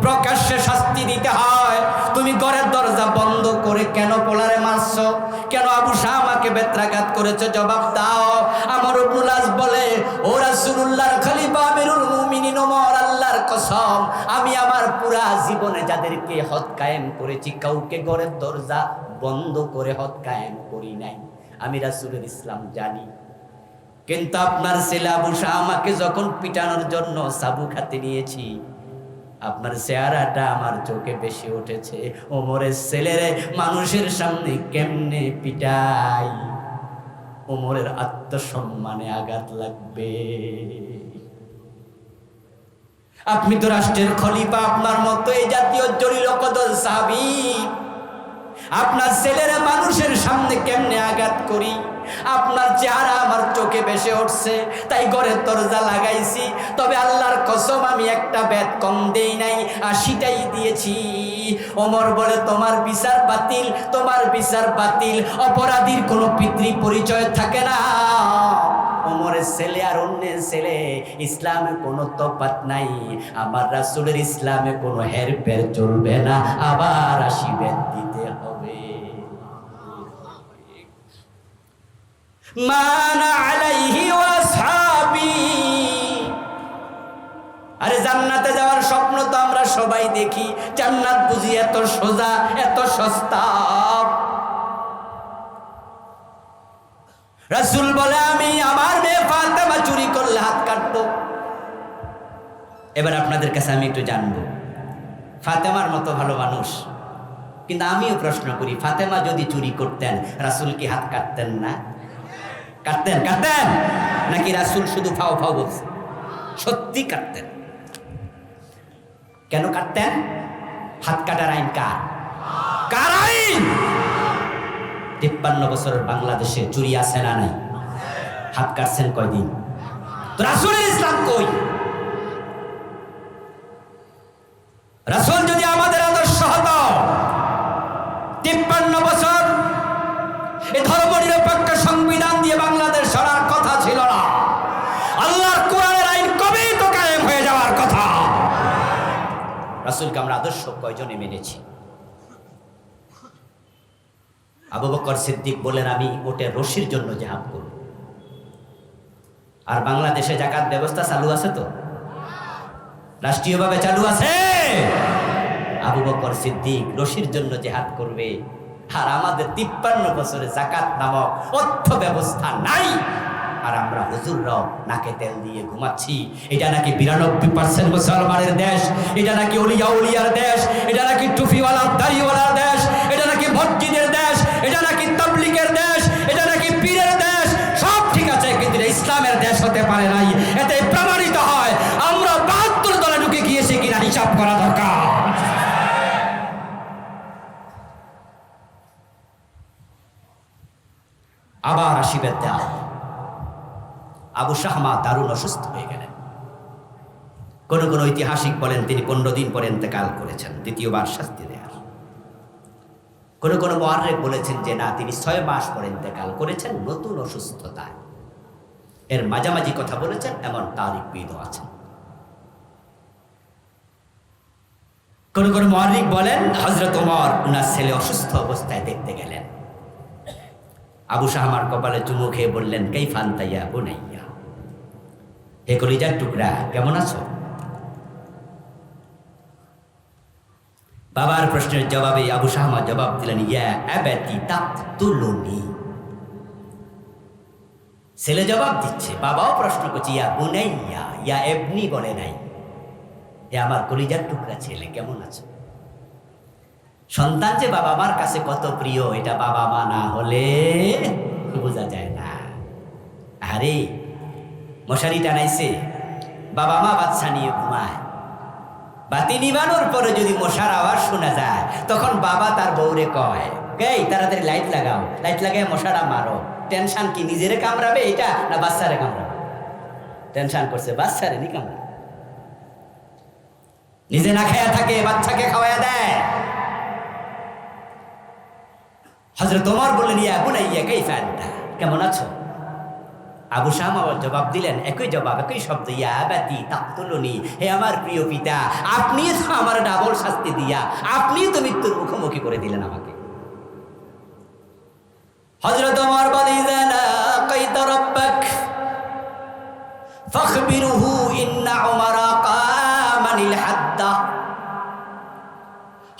প্রকাশ্যে শাস্তি দিতে হয়। তুমি ঘরের দরজা বন্ধ করে কেন পোলারে মারছো? কেন আবু শাহমাকে বেত্রাঘাত করেছো? জবাব দাও। আমর ইবনুল আস বলে, ও রাসূলুল্লাহর খলিফা আমিরুল মুমিনিন ওমর, আল্লাহর কসম, আমি আমার পুরা জীবনে যাদেরকে হদ কায়েম করেছি কাউকে ঘরের দরজা বন্ধ করে হদ কায়েম করি নাই। আমি রাসূলের ইসলাম জানি। কিন্তু আপনার ছেলে আবু শাহমাকে যখন পিটানোর জন্য সাবু খাতে নিয়েছি, আপনার চেহারাটা আমার চোখে বেশি উঠেছে। ওমরের ছেলেরে মানুষের সামনে কেমনে পিটাই? ওমরের আত্মসম্মানে আঘাত লাগবে। আপনি তো রাষ্ট্রের খলিফা, আপনার মতো এই জাতীয় জলিল কদর সাহাবী, আপনার ছেলেরা মানুষের সামনে কেমনে আঘাত করি? আপনার চেহারা আমার চোখে ভেসে উঠছে, তাই ঘরের দরজা লাগাইছি। তবে আল্লাহর কসম আমি একটা বেত কম দেই নাই, 80টাই দিয়েছি। ওমর বলে, তোমার বিচার বাতিল, তোমার বিচার বাতিল। অপরাধীর কোনো পিতৃ পরিচয় থাকে না। ওমরের ছেলে আর অন্যের ছেলে, ইসলামে কোনো তফাৎ নাই। আমার রাসূলের ইসলামে কোনো হেরফের চলবে না, আবার 80 বেত দিতে হবে। মা আনা আলাইহি ওয়া আসহাবি জান্নাতে যাওয়ার স্বপ্ন তো আমরা সবাই দেখি, জান্নাত বুঝি এত সোজা, এত সস্তা? রাসূল বলে, আমি আমার মেয়ে ফাতেমা চুরি করলে হাত কাটবো। এবার আপনাদের কাছে আমি একটু জানবো, ফাতেমার মতো ভালো মানুষ, কিন্তু আমিও প্রশ্ন করি, ফাতেমা যদি চুরি করতেন রাসূল কি হাত কাটতেন না? কাটতেন? কাটতেন নাকি রাসূল শুধু ফাও ফাও বলছে? সত্যি কাটতেন। কেন কাটতেন? হাত কাটার আইন কার? কার আইন? 53 বছরের বাংলাদেশে চুরি আছে না নাই? হাত কাটছেন কয়দিন? তো রাসূলের ইসলাম কই? রাসূল যদি আমাদের আদর্শ হতো, 53 বছর এই ধর্মনিরপেক্ষ সংবিধান দিয়ে বাংলাদেশ সরার কথা ছিল না। আল্লাহর কোরআনের আইন কবেই তো কায়েম হয়ে যাওয়ার কথা। রাসূলকে আমরা আদর্শ কয়জনে মেনেছি? আবু বকর সিদ্দিক বলেন, আমি ওটে রশির জন্য জিহাদ করব। আর বাংলাদেশে যাকাত ব্যবস্থা চালু আছে তো? রাষ্ট্রীয়ভাবে চালু আছে। আবু বকর সিদ্দিক রশির জন্য জিহাদ করবে, আর আমাদের 53 বছরে যাকাত নামক অর্থ ব্যবস্থা নাই, আর আমরা হুজুররাও নাকে তেল দিয়ে ঘুমাচ্ছি। এটা নাকি 92% মুসলমানের দেশ, এটা নাকি ওলিয়া উলিয়ার দেশ, এটা নাকি টুপিওয়ালা দাড়িওয়ালার দেশ, এটা নাকি মসজিদের দেশ, এটা নাকি তাবলীগের দেশ, এটা নাকি পীরের দেশ। সব ঠিক আছে, কিন্তু ইসলামের দেশ হতে পারে নাই। এতে প্রমাণিত হয় আমরা 72 দলে ঢুকে গিয়েছি কিনা হিসাব করা দরকার। আবার আসিবের দেওয়া, আবু শাহমা দারুণ অসুস্থ হয়ে গেলেন। কোন কোন ঐতিহাসিক বলেন তিনি 15 দিন পরে ইন্তেকাল করেছেন, দ্বিতীয়বার শাস্তি দেয়ার। কোন কোন মুআররিখ বলেছেন যে না, তিনি 6 মাস পরে ইন্তেকাল করেছেন নতুন অসুস্থতায়। এর মাঝামাঝি কথা বলেছেন এমন তারিখবিদও আছেন। কোন কোন মুআররিখ বলেন হযরত ওমর উনার ছেলে অসুস্থ অবস্থায় দেখতে গেলেন। আবু শাহমার কপালে চুমু খেয়ে বললেন, কাইফা আনতা ইয়া বুনাইয়া, হে কলিজার টুকরা, কেমন আছো? বাবার প্রশ্নের জবাবে আবু শাহমা জবাব দিলেন, ইয়া আবাতি তাকতুলুনি। ছেলে জবাব দিচ্ছে, বাবাও প্রশ্ন করছে, ইয়া বুনাইয়া, ইয়া ইবনি বলে নাই। হে আমার কলিজার টুকরা ছেলে, কেমন আছো? সন্তান যে বাবা মার কাছে কত প্রিয়, এটা বাবা মা না হলে বোঝা যায় না। আরে মশারি টানাইছে, বাবা মা বাচ্চা নিয়ে ঘুমায়, বাতি নিবানোর পরে যদি মশার আওয়াজ শোনা যায়, তখন বাবা তার বউরে কয়, এই তাড়াতাড়ি লাইট লাগাও, লাইট লাগায় মশারা মারো। টেনশন কি, নিজেরে কামড়াবে এটা না বাচ্চারে কামড়াবে? টেনশন করছে বাচ্চারে নি কামড়াবে। নিজে না খায়া থাকে, বাচ্চাকে খাওয়ায়া দেয়। হযরত ওমর বললেন, ইয়া বুনাইয়া কাইফা আনতা, কেমন আছো? আবু শাহমা জবাব দিলেন, একই জবাব, একই শব্দ, ইয়া আবাতি তাকতুলুনি, হে আমার প্রিয় পিতা, আপনি তো আমার ডাবল শাস্তি দিয়া আপনি তো মৃত্যুর মুখোমুখি করে দিলেন আমাকে। হযরত ওমর বলেন, ইযা লাকাইতা রাব্বাক ফাখবিরহু ইন্না উমারা কামানিল হাদ্দা।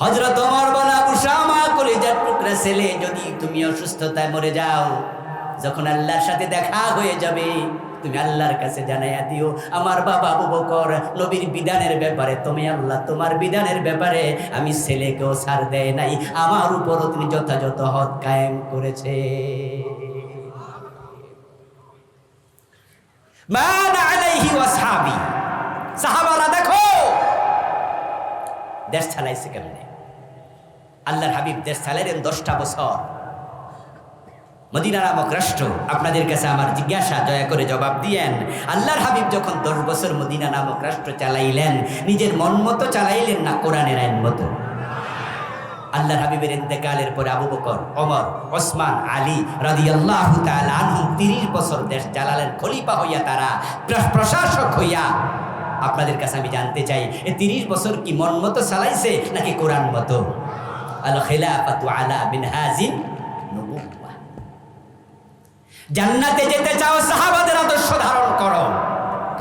হযরত ওমর বলেন, আবু শাহমা কলিজার টুকরা ছেলে, যদি তুমি অসুস্থতায় মরে যাও, যখন আল্লাহর সাথে দেখা হয়ে যাবে, তুমি আল্লাহর কাছে জানাইয়া দিও, আমার বাবা আবু বকর নবীর বিধানের ব্যাপারে তুমি আল্লাহ তোমার বিধানের ব্যাপারে আমি ছেলেকেও ছাড় দেয় নাই, আমার উপরও তিনি যথাযথ হক কায়েম করেছে। মান আলাইহি ওয়াসহাবি, সাহাবারা দেখো দেশ চালাইছে কেমনে। আল্লাহর হাবিব দেশ চালাইলেন 10টা বছর। মদিনা নামক রাষ্ট্র, আপনাদের কাছে আমার জিজ্ঞাসা, দয়া করে জবাব দিয়েন, আল্লাহর হাবিব যখন 10 বছর মদিনা নামক রাষ্ট্র চালাইলেন, নিজের মন মতো চালাইলেন না কোরআনের আইন মতো? আল্লাহর হাবিবের ইন্তেকালের পরে আবু বকর, ওমর, ওসমান, আলী রাদিয়াল্লাহু তাআলা আনহুম 30 বছর দেশ চালালেন খলিফা হইয়া, তারা প্রশাসক হইয়া। আপনাদের কাছে আমি জানতে চাই, এই 30 বছর কি মন মতো চালাইছে নাকি কোরআন মতো? আল খিলাফাতু আলা মিনহাজিন নবুওয়াহ। জান্নাতে যেতে চাও, সাহাবাদের আদর্শ ধারণ করো।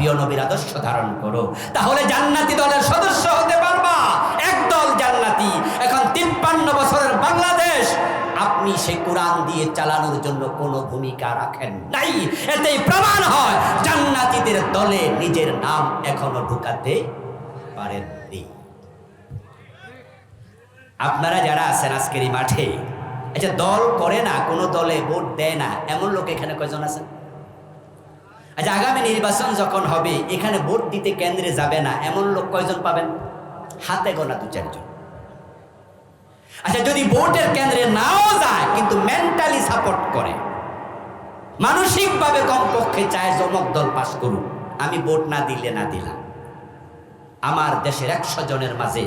প্রিয় নবীর আদর্শ ধারণ করো, তাহলে জান্নাতি দলের সদস্য হতে পারবা। একদল জান্নাতি। এখন 53 বছরের বাংলাদেশ আপনি সেই কোরআন দিয়ে চালানোর জন্য কোনো ভূমিকা রাখেন নাই। এতেই প্রমাণ হয় জান্নাতীদের দলে নিজের নাম এখনো ঢুকাতে পারেননি। আপনারা যারা আছেন আজকের এই মাঠে, আচ্ছা দল করে না, কোনো দলে ভোট দেয় না, এমন লোক এখানে কয়জন আছেন? আচ্ছা আগামী নির্বাচন যখন হবে এখানে ভোট দিতে কেন্দ্রে যাবে না, এমন লোক কয়জন পাবেন? হাতে গোনা 2-4 জন। আচ্ছা যদি ভোটের কেন্দ্রে নাও যায় কিন্তু মেন্টালি সাপোর্ট করে, মানসিকভাবে কমপক্ষে চায় জমক দল পাস করুক, আমি ভোট না দিলে না দিলাম। আমার দেশের 100 জনের মাঝে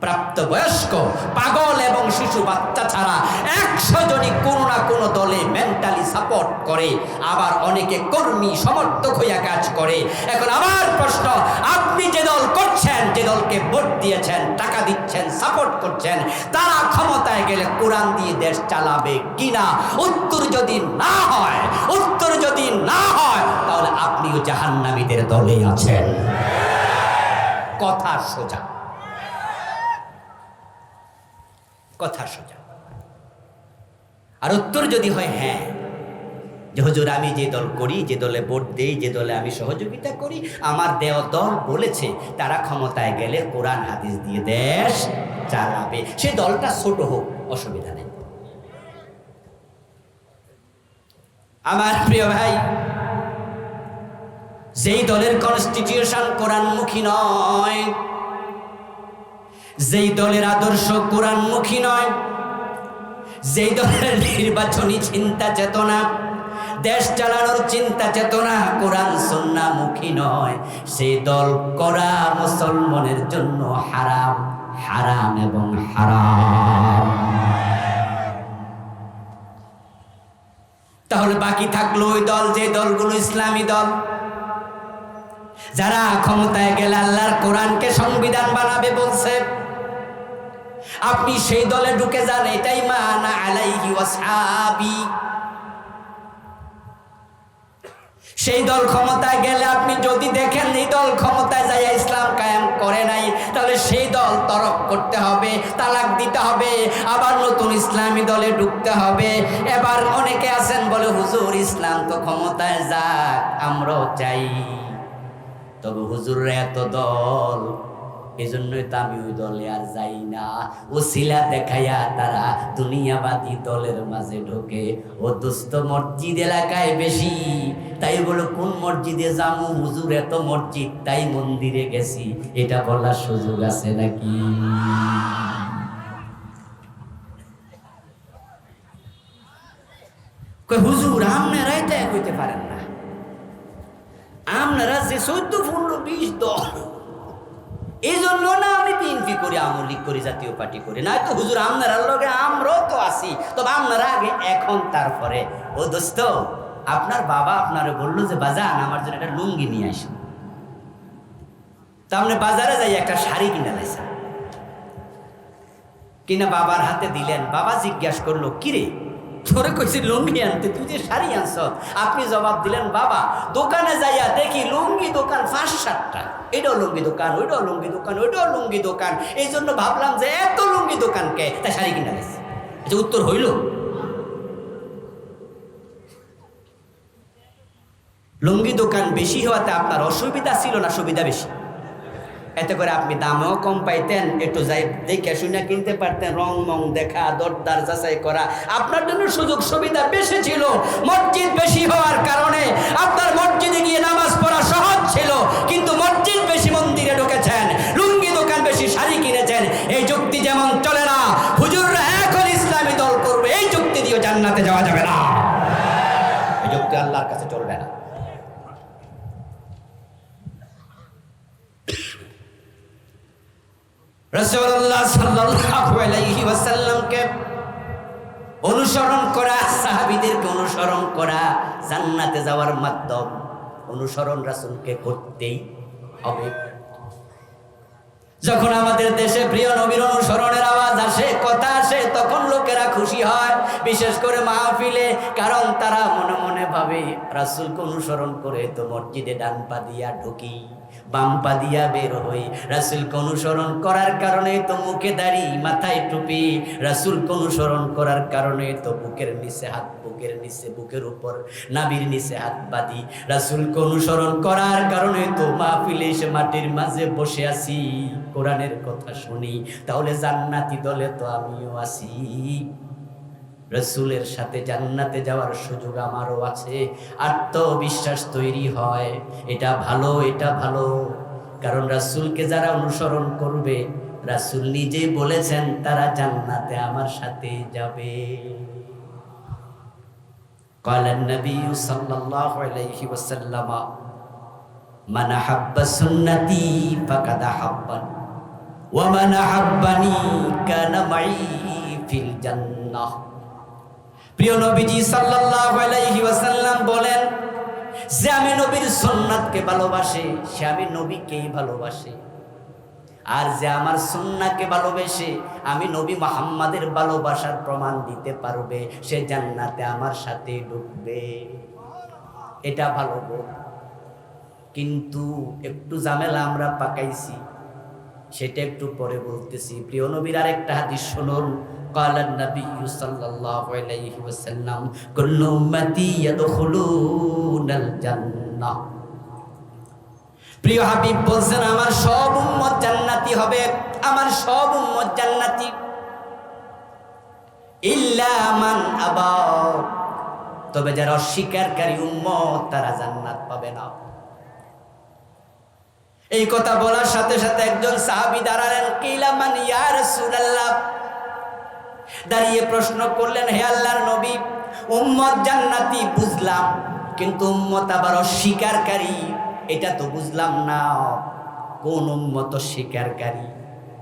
প্রাপ্তবয়স্ক, পাগল এবং শিশু বাচ্চা ছাড়া 100 জনই কোনো না কোনো দলে মেন্টালি সাপোর্ট করে, আবার অনেকে কর্মী সমর্থক হইয়া কাজ করে। এখন আমার প্রশ্ন, আপনি যে দল করছেন, যে দলকে ভোট দিয়েছেন, টাকা দিচ্ছেন, সাপোর্ট করছেন, তারা ক্ষমতায় গেলে কোরআন দিয়ে দেশ চালাবে কিনা? উত্তর যদি না হয়, তাহলে আপনিও জাহান্নামীদের দলে আছেন। কথা সোজা। আর উত্তর যদি হয় হ্যাঁ, যে হুজুর আমি যে দল করি, যে দলে ভোট দেই, যে দলে আমি সহযোগিতা করি, আমার দেওয়া দল বলেছে তারা ক্ষমতায় গেলে কোরআন হাদিস দিয়ে দেশ চালাবে, সে দলটা ছোট হোক, অসুবিধা নেই। আমার প্রিয় ভাই, যেই দলের কনস্টিটিউশন কোরআনমুখী নয়, যেই দলের আদর্শ কোরআনমুখী নয়, যেই দলের নির্বাচনী চিন্তা চেতনা, দেশ চালানোর চিন্তা চেতনা কোরআন সুন্নাহমুখী নয়, সেই দল করা মুসলমানের জন্য হারাম, হারাম এবং হারাম। তাহলে বাকি থাকলো ওই দল, যে দলগুলো ইসলামী দল, যারা ক্ষমতায় গেলে আল্লাহর কোরআনকে সংবিধান বানাবে বলছে। আপনি সেই দলে ঢুকে যান, এটাই মানা আলাইহি ওয়াসহাবি। সেই দল ক্ষমতায় গেলে আপনি যদি দেখেন এই দল ক্ষমতায় যায় ইসলাম কায়েম করে নাই, তাহলে সেই দল তরক করতে হবে, তালাক দিতে হবে, আবার নতুন ইসলামী দলে ঢুকতে হবে। এবার অনেকে আছেন বলে হুজুর ইসলাম তো ক্ষমতায় যাক, আমরাও চাই, তবে হুজুররা এত দল, এই জন্যই তো আমি ওই দলে আর যাই না। ওসিলা দেখাইয়া তারা দুনিয়াবাদী দলের মাঝে ঢোকে। ও দোস্ত মসজিদ এলাকায় বেশি, তাই বলো কোন মসজিদে যাবো, হুজুর এত মসজিদ তাই মন্দিরে গেছি, এটা বলার সুযোগ আছে নাকি? হুজুর আপনারাই তো এক হইতে পারেন না, আপনারা যে 14, 15, 20 দল, এই জন্য না আমি বিএনপি করি, আওয়ামী লীগ করি, জাতীয় পার্টি করি না। তো হুজুর আপনারা লগে আমরাও তো আছি, তবে আপনারা আগে, এখন তারপরে। ও দোস্ত, আপনার বাবা আপনারে বললো যে বাজান আমার জন্য একটা লুঙ্গি নিয়ে আসুন, তা আপনি বাজারে যাই একটা শাড়ি কিনে লাইছেন, কিনা বাবার হাতে দিলেন। বাবা জিজ্ঞাসা করলো কিরে তোরে কইছি লুঙ্গি আনতে, তুই যে শাড়ি আনছ। আপনি জবাব দিলেন বাবা দোকানে যাইয়া দেখি লুঙ্গি দোকান 5-7টা, এটাও লুঙ্গি দোকান, ওইটাও লুঙ্গি দোকান, ওইটাও লুঙ্গি দোকান, এই জন্য ভাবলাম যে এত লুঙ্গি দোকানকে, তাই শাড়ি কিনে গেছে। যে উত্তর হইল, লুঙ্গি দোকান বেশি হওয়াতে আপনার অসুবিধা ছিল না সুবিধা বেশি? এতে করে আপনি দামও কম পাইতেন, একটু যাই দেখে শুনে কিনতে পারতেন, রং মং দেখা, দরদার যাচাই করা, আপনার জন্য সুযোগ সুবিধা বেশি ছিল। মসজিদ বেশি হওয়ার কারণে আপনার মসজিদে গিয়ে নামাজ পড়া সহজ ছিল, কিন্তু মসজিদ বেশি মন্দিরে ঢুকেছেন, লুঙ্গি দোকান বেশি শাড়ি কিনেছেন। এই যুক্তি যেমন চলে না, হুজুররা এখন ইসলামী দল করবে, এই যুক্তি দিয়ে জান্নাতে যাওয়া যাবে না, এই যুক্তি আল্লাহর কাছে চলবে না। রাসূলুল্লাহ সাল্লাল্লাহু আলাইহি ওয়াসাল্লামকে অনুসরণ করা, সাহাবীদেরকে অনুসরণ করা জান্নাতে যাওয়ার মাধ্যম। অনুসরণ রাসূলকে করতেই হবে। যখন আমাদের দেশে প্রিয় নবীর অনুসরণের আওয়াজ আসে, কথা আসে, তখন লোকেরা খুশি হয়, বিশেষ করে মাহফিলে। কারণ তারা মনে মনে ভাবে রাসূলকে অনুসরণ করে তো মসজিদে ডান পা দিয়া ঢুকি, বাম পা দিয়া বের হই। রাসূলকে অনুসরণ করার কারণে তো মুখে দাড়ি, মাথায় টুপি। রাসূলকে অনুসরণ করার কারণে তো বুকের নিচে হাত, বুকের নিচে, বুকের উপর, নাভির নিচে হাত বাঁধি। রাসূলকে অনুসরণ করার কারণে তো মাহফিলে এসে মাটির মাঝে বসে আছি, কোরআনের কথা শুনি। তাহলে জান্নাতি দলে তো আমিও আছি। রাসূলের সাথে জান্নাতে যাওয়ার সুযোগ আমারও আছে। আত্মবিশ্বাস তৈরি হয়, এটা ভালো, এটা ভালো। কারণ রাসূলকে যারা অনুসরণ করবে, রাসূল নিজেই বলেছেন তারা জান্নাতে আমার সাথে যাবে। قال النبي صلى الله عليه وسلم من أحب سنتي فقد أحبني ومن أحبني كان معي في الجنة। প্রিয় নবীজি সাল্লাল্লাহু আলাইহি ওয়াসাল্লাম বলেন, যে আমি নবীর সুন্নাতকে ভালোবাসে সে আমি নবীকেই ভালোবাসে। আর যে আমার সুন্নাহকে ভালোবেসে আমি নবী মুহাম্মাদের ভালোবাসার প্রমাণ দিতে পারবে, সে জান্নাতে আমার সাথে ঢুকবে। এটা ভালো গো। কিন্তু একটু ঝামেলা আমরা পাকাইছি, সেটা একটু পরে বলতেছি। প্রিয় নবীর আরেকটা হাদিস শুনুন। قال النبي صلى الله عليه وسلم كل امتي يدخلون الجنه। প্রিয় হাবিব বলছেন আমার সব উম্মত জান্নাতি হবে, আমার সব উম্মত জান্নাতি, ইল্লা মান আবা, তবে যারা অস্বীকারী উম্মত তারা জান্নাত পাবে না। এই কথা বলার সাথে সাথে একজন সাহাবী দাঁড়ালেন। কিলা মান ইয়া রাসূলুল্লাহ, দাঁড়িয়ে প্রশ্ন করলেন, হে আল্লাহর নবী, উম্মত জান্নাতি বুঝলাম, কিন্তু উম্মত আবার অস্বীকারী, এটা তো বুঝলাম না। কোন উম্মত অস্বীকারী?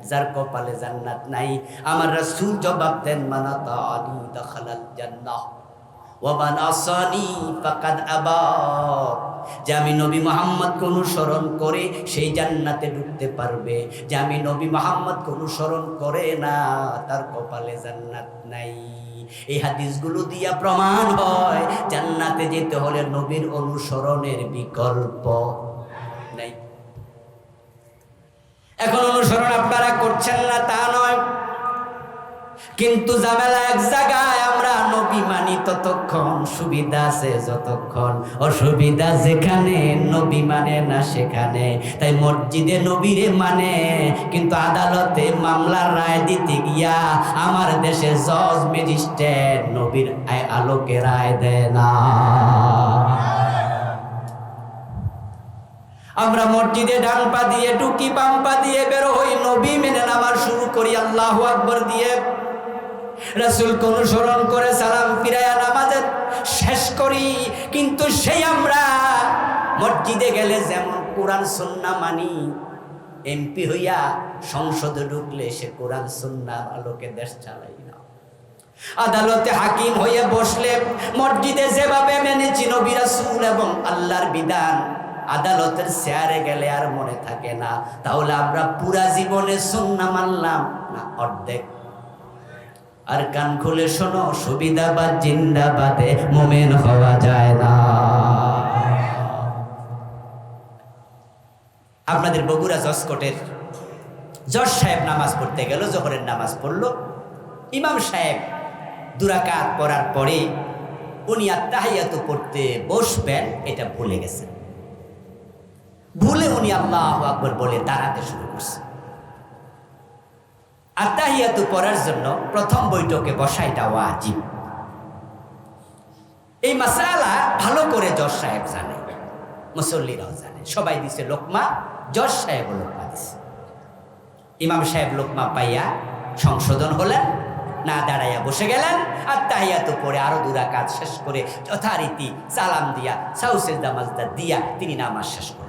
যার কপালে জান্নাত নাই। আমার রাসূল জবাব দেন, মান আতানি দাখালাল জান্নাহ ওয়া মান আসানি ফাকাদ আবা। যে আমি নবী মুহাম্মদকে অনুসরণ করে সেই জান্নাতে ঢুকতে পারবে, যে আমি নবী মুহাম্মদকে অনুসরণ করে না তার কপালে জান্নাত নাই। এই হাদিসগুলো দিয়া প্রমাণ হয় জান্নাতে যেতে হলে নবীর অনুসরণের বিকল্প নাই। এখন অনুসরণ আপনারা করছেন না তা নয়, কিন্তু ঝামেলা এক জায়গায়। আমরা নবী মানি ততক্ষণ, সুবিধা আছে যতক্ষণ, অসুবিধা যেখানে, নবী মানে না সেখানে। তাই মসজিদে নবীরে মানে, কিন্তু আদালতে মামলার রায় দিতে গিয়া আমার দেশে জজ ম্যাজিস্ট্রেট নবীর আলোকে রায় দেয় না। আমরা মসজিদে ডান পা দিয়ে ঢুকি, বাম পা দিয়ে বের হই, নবী মেনে নামাজ শুরু করি আল্লাহু আকবার দিয়ে। রাসূলকে অনুসরণ করে সালাম ফিরায়া নামাজের শেষ করি। কিন্তু সেই আমরা মসজিদে গেলে যেমন কোরআন সুন্নাহ মানি, এমপি হইয়া সংসদে ঢুকলে সে কোরআন সুন্নাহর আলোকে দেশ চালাই না। আদালতে হাকিম হয়ে বসলে মসজিদে যেভাবে মেনেছি নবী রাসূল এবং আল্লাহর বিধান, আদালতের চেয়ারে গেলে আর মনে থাকে না। তাহলে আমরা পুরা জীবনে সুন্নাহ মানলাম না অর্ধেক? আর কান খুলে শোনো, সুবিধাবাদ জিন্দাবাদে মুমিন হওয়া যায় না। আপনাদের বগুড়া জজকোটের জজ সাহেব নামাজ পড়তে গেল, জোহরের নামাজ পড়লো। ইমাম সাহেব দুরাকাত পড়ার পরে উনি আত্তাহিয়াতু পড়তে বসবেন, এটা ভুলে গেছেন। ভুলে উনি আল্লাহু আকবার বলে দাঁড়াতে শুরু করছেন। আত্তাহিয়াতু পড়ার জন্য প্রথম বৈঠকে বসা এটা ওয়াজিব। এই মাসআলা ভালো করে জজ সাহেব জানে, মুসল্লিরাও জানে, সবাই দিছে লোকমা, জজ সাহেব লোকমা দিছে। ইমাম সাহেব লোকমা পাইয়া সংশোধন হলেন, না দাঁড়াইয়া বসে গেলেন। আত্তাহিয়াতু পড়ে আরো দুরাকাত শেষ করে যথারীতি সালাম দিয়া সাউসেজদা মাজদা দিয়া তিনি নামাজ শেষ করলেন।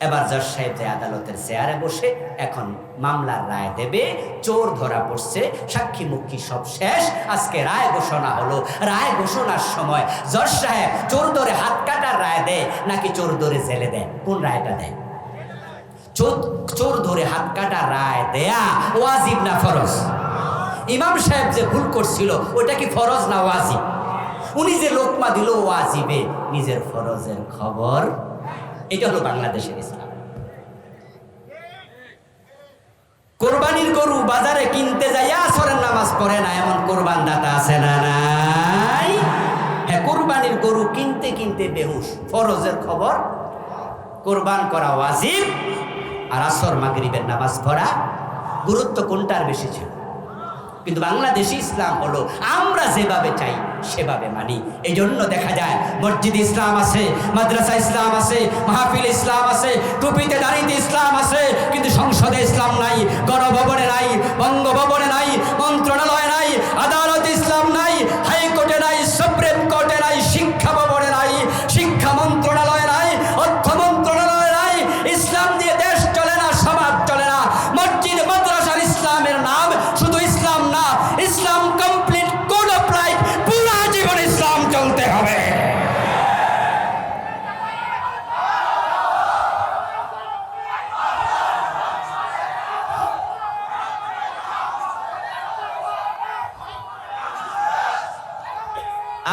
এবার জজ সাহেব যে আদালতের চেয়ারে বসে এখন মামলার রায় দেবে। চোর ধরা পড়ছে, সাক্ষী মুক্ষী সব শেষ, আজকে রায় ঘোষণা হলো। রায় ঘোষণার সময় জজ সাহেব চোর ধরে হাত কাটার রায় দেয় নাকি চোর ধরে জেলে দেয়? কোন রায়টা দেয়? চোর ধরে হাত কাটা রায় দেয়া ওয়াজিব না ফরজ? ইমাম সাহেব যে ভুল করছিল ওটা কি ফরজ না ওয়াজিব? উনি যে লোকমা দিল ওয়াজিবে, নিজের ফরজের খবর। এটা হলো বাংলাদেশের ইসলাম। কোরবানির গরু বাজারে কিনতে যাইয়া আসরের নামাজ পড়ে না এমন কোরবান দাতা আছে না নাই? হ্যাঁ, কোরবানির গরু কিনতে কিনতে বেহুশ। ফরজের খবর, কোরবান করা ওয়াজিব, আর আসর মাগরিবের নামাজ পড়া গুরুত্ব কোনটার বেশি ছিল? কিন্তু বাংলাদেশি ইসলাম হলো আমরা যেভাবে চাই সেভাবে মানি। এই জন্য দেখা যায় মসজিদ ইসলাম আছে, মাদ্রাসা ইসলাম আছে, মাহফিল ইসলাম আছে, টুপিতে দাঁড়িতে ইসলাম আছে, কিন্তু সংসদে ইসলাম নাই, গণভবনে নাই, বঙ্গভবনে নাই, মন্ত্রণালয়ে নাই, আদালতে ইসলাম নাই, হাইকোর্টে নাই, সুপ্রিম কোর্টে নাই, শিক্ষা ভবনে নাই, শিক্ষা মন্ত্রণালয়ে নাই, অর্থ মন্ত্রণালয়ে নাই। ইসলাম দিয়ে দেশ চলে না, সমাজ চলে না। মসজিদ মাদ্রাসার ইসলামের নাম শুধু ইসলাম না, ইসলাম কমপ্লিট কোড অফ লাইফ, পুরা জীবন ইসলাম চলতে হবে।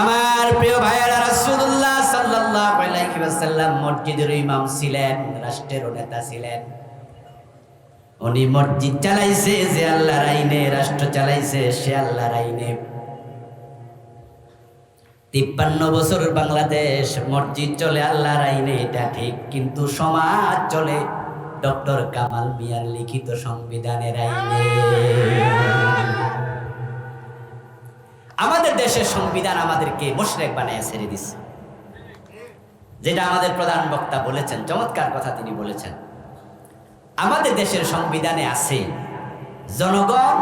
আমার প্রিয় ভাইয়েরা, রাসূলুল্লাহ সাল্লাল্লাহু আলাইহি ওয়াসাল্লাম মসজিদের ইমাম ছিলেন, রাষ্ট্রের নেতা ছিলেন। উনি মসজিদ চালাইছে যে আল্লাহর আইনে, রাষ্ট্র চালাইছে সে আল্লাহর আইনে। 53 বছর বাংলাদেশ মসজিদ চলে আল্লাহর আইনে, এটা ঠিক, কিন্তু সমাজ চলে ডক্টর কামাল মিয়ার লিখিত সংবিধানের আইনে। আমাদের দেশের সংবিধান আমাদেরকে মুশরিক বানায় ছেড়ে দিচ্ছে, যেটা আমাদের প্রধান বক্তা বলেছেন, চমৎকার কথা তিনি বলেছেন। আমাদের দেশের সংবিধানে আছে জনগণ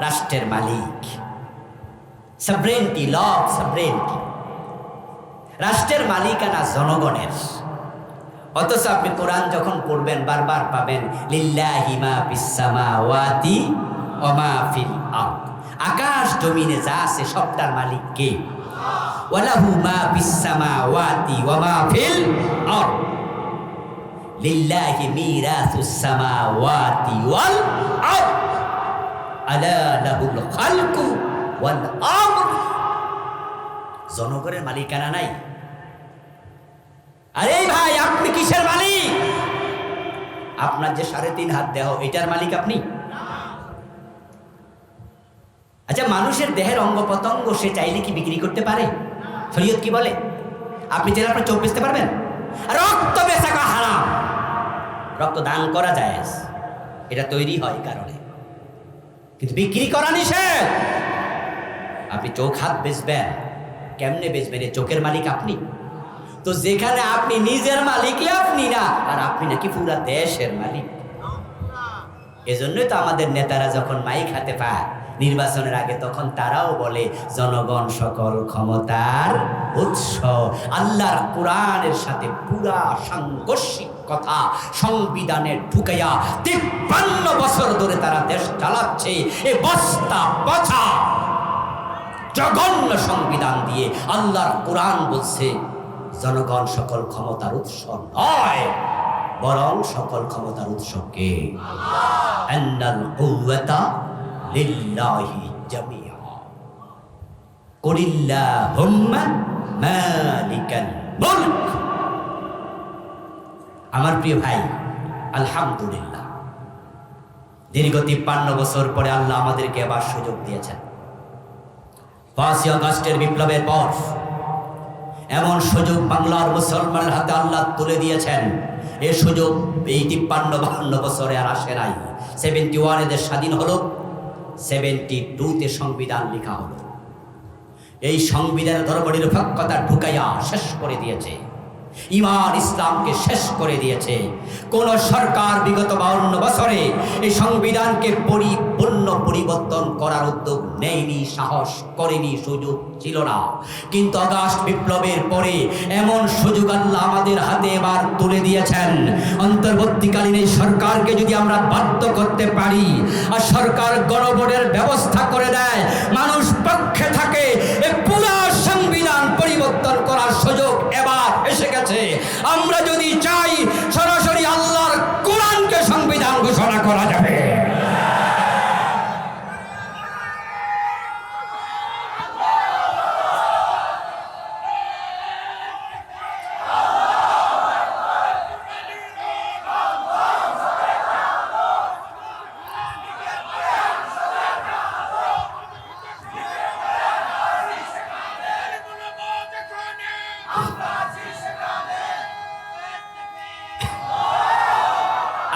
রাষ্ট্রের মালিক, সভরেন্টি, ল অফ সভরেন্টি, রাষ্ট্রের মালিকানা জনগণের। অথচ আপনি কোরআন যখন পড়বেন বারবার পাবেন লিল্লাহি মা ফিস সামাওয়াতি ওয়া মা ফিল আরদ, আকাশ জমিনে যা আছে সবটার মালিক কে? ওয়ালাহু মা ফিস সামাওয়াতি ওয়া মা ফিল আরদ লিল্লাহি মিরাসুস সামাওয়াতি ওয়াল আরদ আলা লাহুল খালকু ওয়াল আমর। জনগণের মালিকানা নাই? আরে ভাই, আপনি কিসের মালিক? আপনার যে 3.5 হাত দেহ, এটার মালিক আপনি? আচ্ছা, মানুষের দেহের অঙ্গ প্রত্যঙ্গ সে চাইলে কি বিক্রি করতে পারে? শরীয়ত কি বলে? আপনি চাইলে আপনার চোখ বেচতে পারবেন? রক্ত বেচা হারাম, রক্ত দান করা যায়, এটা তৈরি হয় কারণে, কিন্তু বিক্রি করা নিষেধ। আপনি চোখ হাত বেচবেন, কেমনে বেচবেন? চোখের মালিক আপনি। তো যেখানে আপনি নিজের মালিকই আপনি না, আর আপনি নাকি পুরা দেশের মালিক। এজন্যই তো আমাদের নেতারা যখন মাইক হাতে পায় নির্বাচনের আগে, তখন তারাও বলে জনগণ সকল ক্ষমতার উৎস। আল্লাহর কোরআনের সাথে পুরা সাংঘর্ষিক কথা সংবিধানে ঢুকাইয়া 53 বছর ধরে তারা দেশ চালাচ্ছে। এ বস্তা পচা জঘন্য সংবিধান দিয়ে আল্লাহর কোরআন বলছে জনগণ সকল ক্ষমতার উৎস নয়, বরং সকল ক্ষমতার উৎস কে? আন্নাল কুওয়াতা লিল্লাহি জামিআ কুলিল্লাহুম্মা মালিকাল মুলক। আমার প্রিয় ভাই, আলহামদুলিল্লাহ, দীর্ঘ 53 বছর পরে আল্লাহ আমাদেরকে আবার সুযোগ দিয়েছেন। 5ই আগস্টের বিপ্লবের পর এমন সুযোগ বাংলার মুসলমানের হাতে আল্লাহ তুলে দিয়েছেন। এই সুযোগ এই 53-52 বছরে আর আসে নাই। 71 দেশ স্বাধীন হলো, 72-তে সংবিধান লেখা হলো। এই সংবিধানের ধর্মনিরপেক্ষতা ঢুকাইয়া শেষ করে দিয়েছে, ঈমান ইসলামকে শেষ করে দিয়েছে। কোন সরকার বিগত 52 বছরে এই সংবিধানকে পরিপূর্ণ পরিবর্তন করার উদ্যোগ নেয়নি, সাহস করেনি, সুযোগ ছিল না। কিন্তু আগস্ট বিপ্লবের পরে এমন সুযোগ আল্লাহ আমাদের হাতে এবার তুলে দিয়েছেন। অন্তর্বর্তীকালীন এই সরকারকে যদি আমরা বাধ্য করতে পারি আর সরকার গণভোটের ব্যবস্থা করে দেয়, মানুষ পক্ষে থাকে, এই পুরো সংবিধান পরিবর্তন করার সুযোগ এবার এসে গেছে। আমরা যদি চাই সরাসরি আল্লাহর কোরআন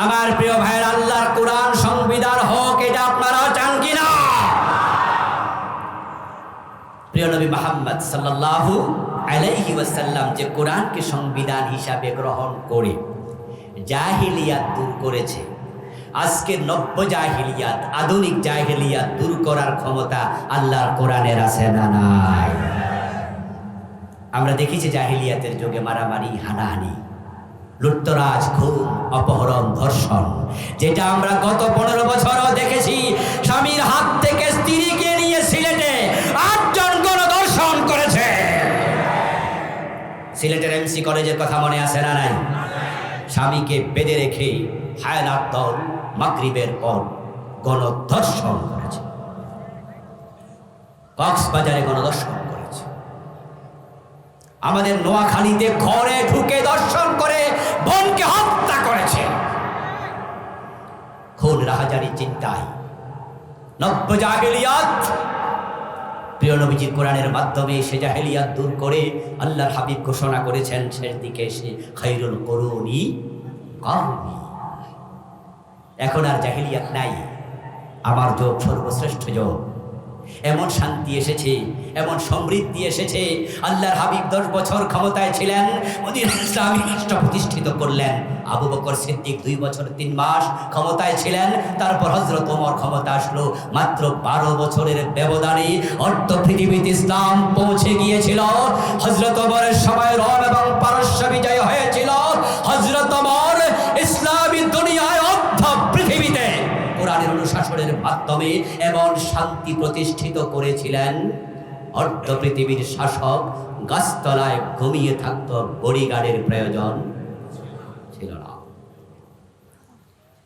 আমার প্রিয় ভাইয়ের, আল্লাহর কোরআন সংবিধান হোক, এটা আপনারা চান কিনা? প্রিয় নবী মুহাম্মদ সাল্লাল্লাহু আলাইহি ওয়াসাল্লাম যে কোরআনকে সংবিধান হিসাবে গ্রহণ করে জাহিলিয়াত দূর করেছে, আজকে নব্য জাহিলিয়াত, আধুনিক জাহিলিয়াত দূর করার ক্ষমতা আল্লাহর কোরআনের আছে না নাই? আমরা দেখেছি জাহিলিয়াতের যুগে মারামারি, হানাহানি, লুটতরাজ, খুন, অপহরণ, ধর্ষণ, যেটা আমরা গত 15 বছরও দেখেছি। স্বামীর হাত থেকে স্ত্রীকে নিয়ে সিলেটে 8 জন গণধর্ষণ করেছে। সিলেটের এমসি কলেজের কথা মনে আছে না নাই? স্বামীকে বেঁধে রেখে হায়নার দল মাগরিবের পর গণধর্ষণ করেছে। কক্সবাজারে গণধর্ষণ করেছে। আমাদের নোয়াখালীতে ঘরে ঢুকে দর্শন করে বোনকে হত্যা করেছে। খুন রাহাজারি চিন্তায় নব্য জাহেলিয়াত, প্রিয় নবীজির কোরআনের মাধ্যমে সে জাহেলিয়াত দূর করে আল্লাহর হাবিব ঘোষণা করেছেন, শেষ দিকে এসে খায়রুল কুরুনি কারনি। এখন আর জাহেলিয়াত নাই, আমার যুগ সর্বশ্রেষ্ঠ যুগ। এমন শান্তি এসেছে, এমন সমৃদ্ধি এসেছে। আল্লাহর হাবিব 10 বছর ক্ষমতায় ছিলেন, মদিনায় ইসলামী রাষ্ট্র প্রতিষ্ঠিত করলেন। আবু বকর সিদ্দিক 2 বছর 3 মাস ক্ষমতায় ছিলেন। তারপর হযরত ওমর ক্ষমতা আসলো। মাত্র 12 বছরের ব্যবধানে অর্ধ পৃথিবীতে ইসলাম পৌঁছে গিয়েছিল। হযরত ওমরের সময় রোম এবং পারস্য বিজয় হয়েছিল। হযরত ওমর ইসলামী দুনিয়ায় অর্ধ পৃথিবীতে কোরআনের অনুশাসনের মাধ্যমে এমন শান্তি প্রতিষ্ঠিত করেছিলেন, অর্ধ পৃথিবীর শাসক গাছতলায় ঘুমিয়ে থাকত, বডিগার্ডের প্রয়োজন ছিল না।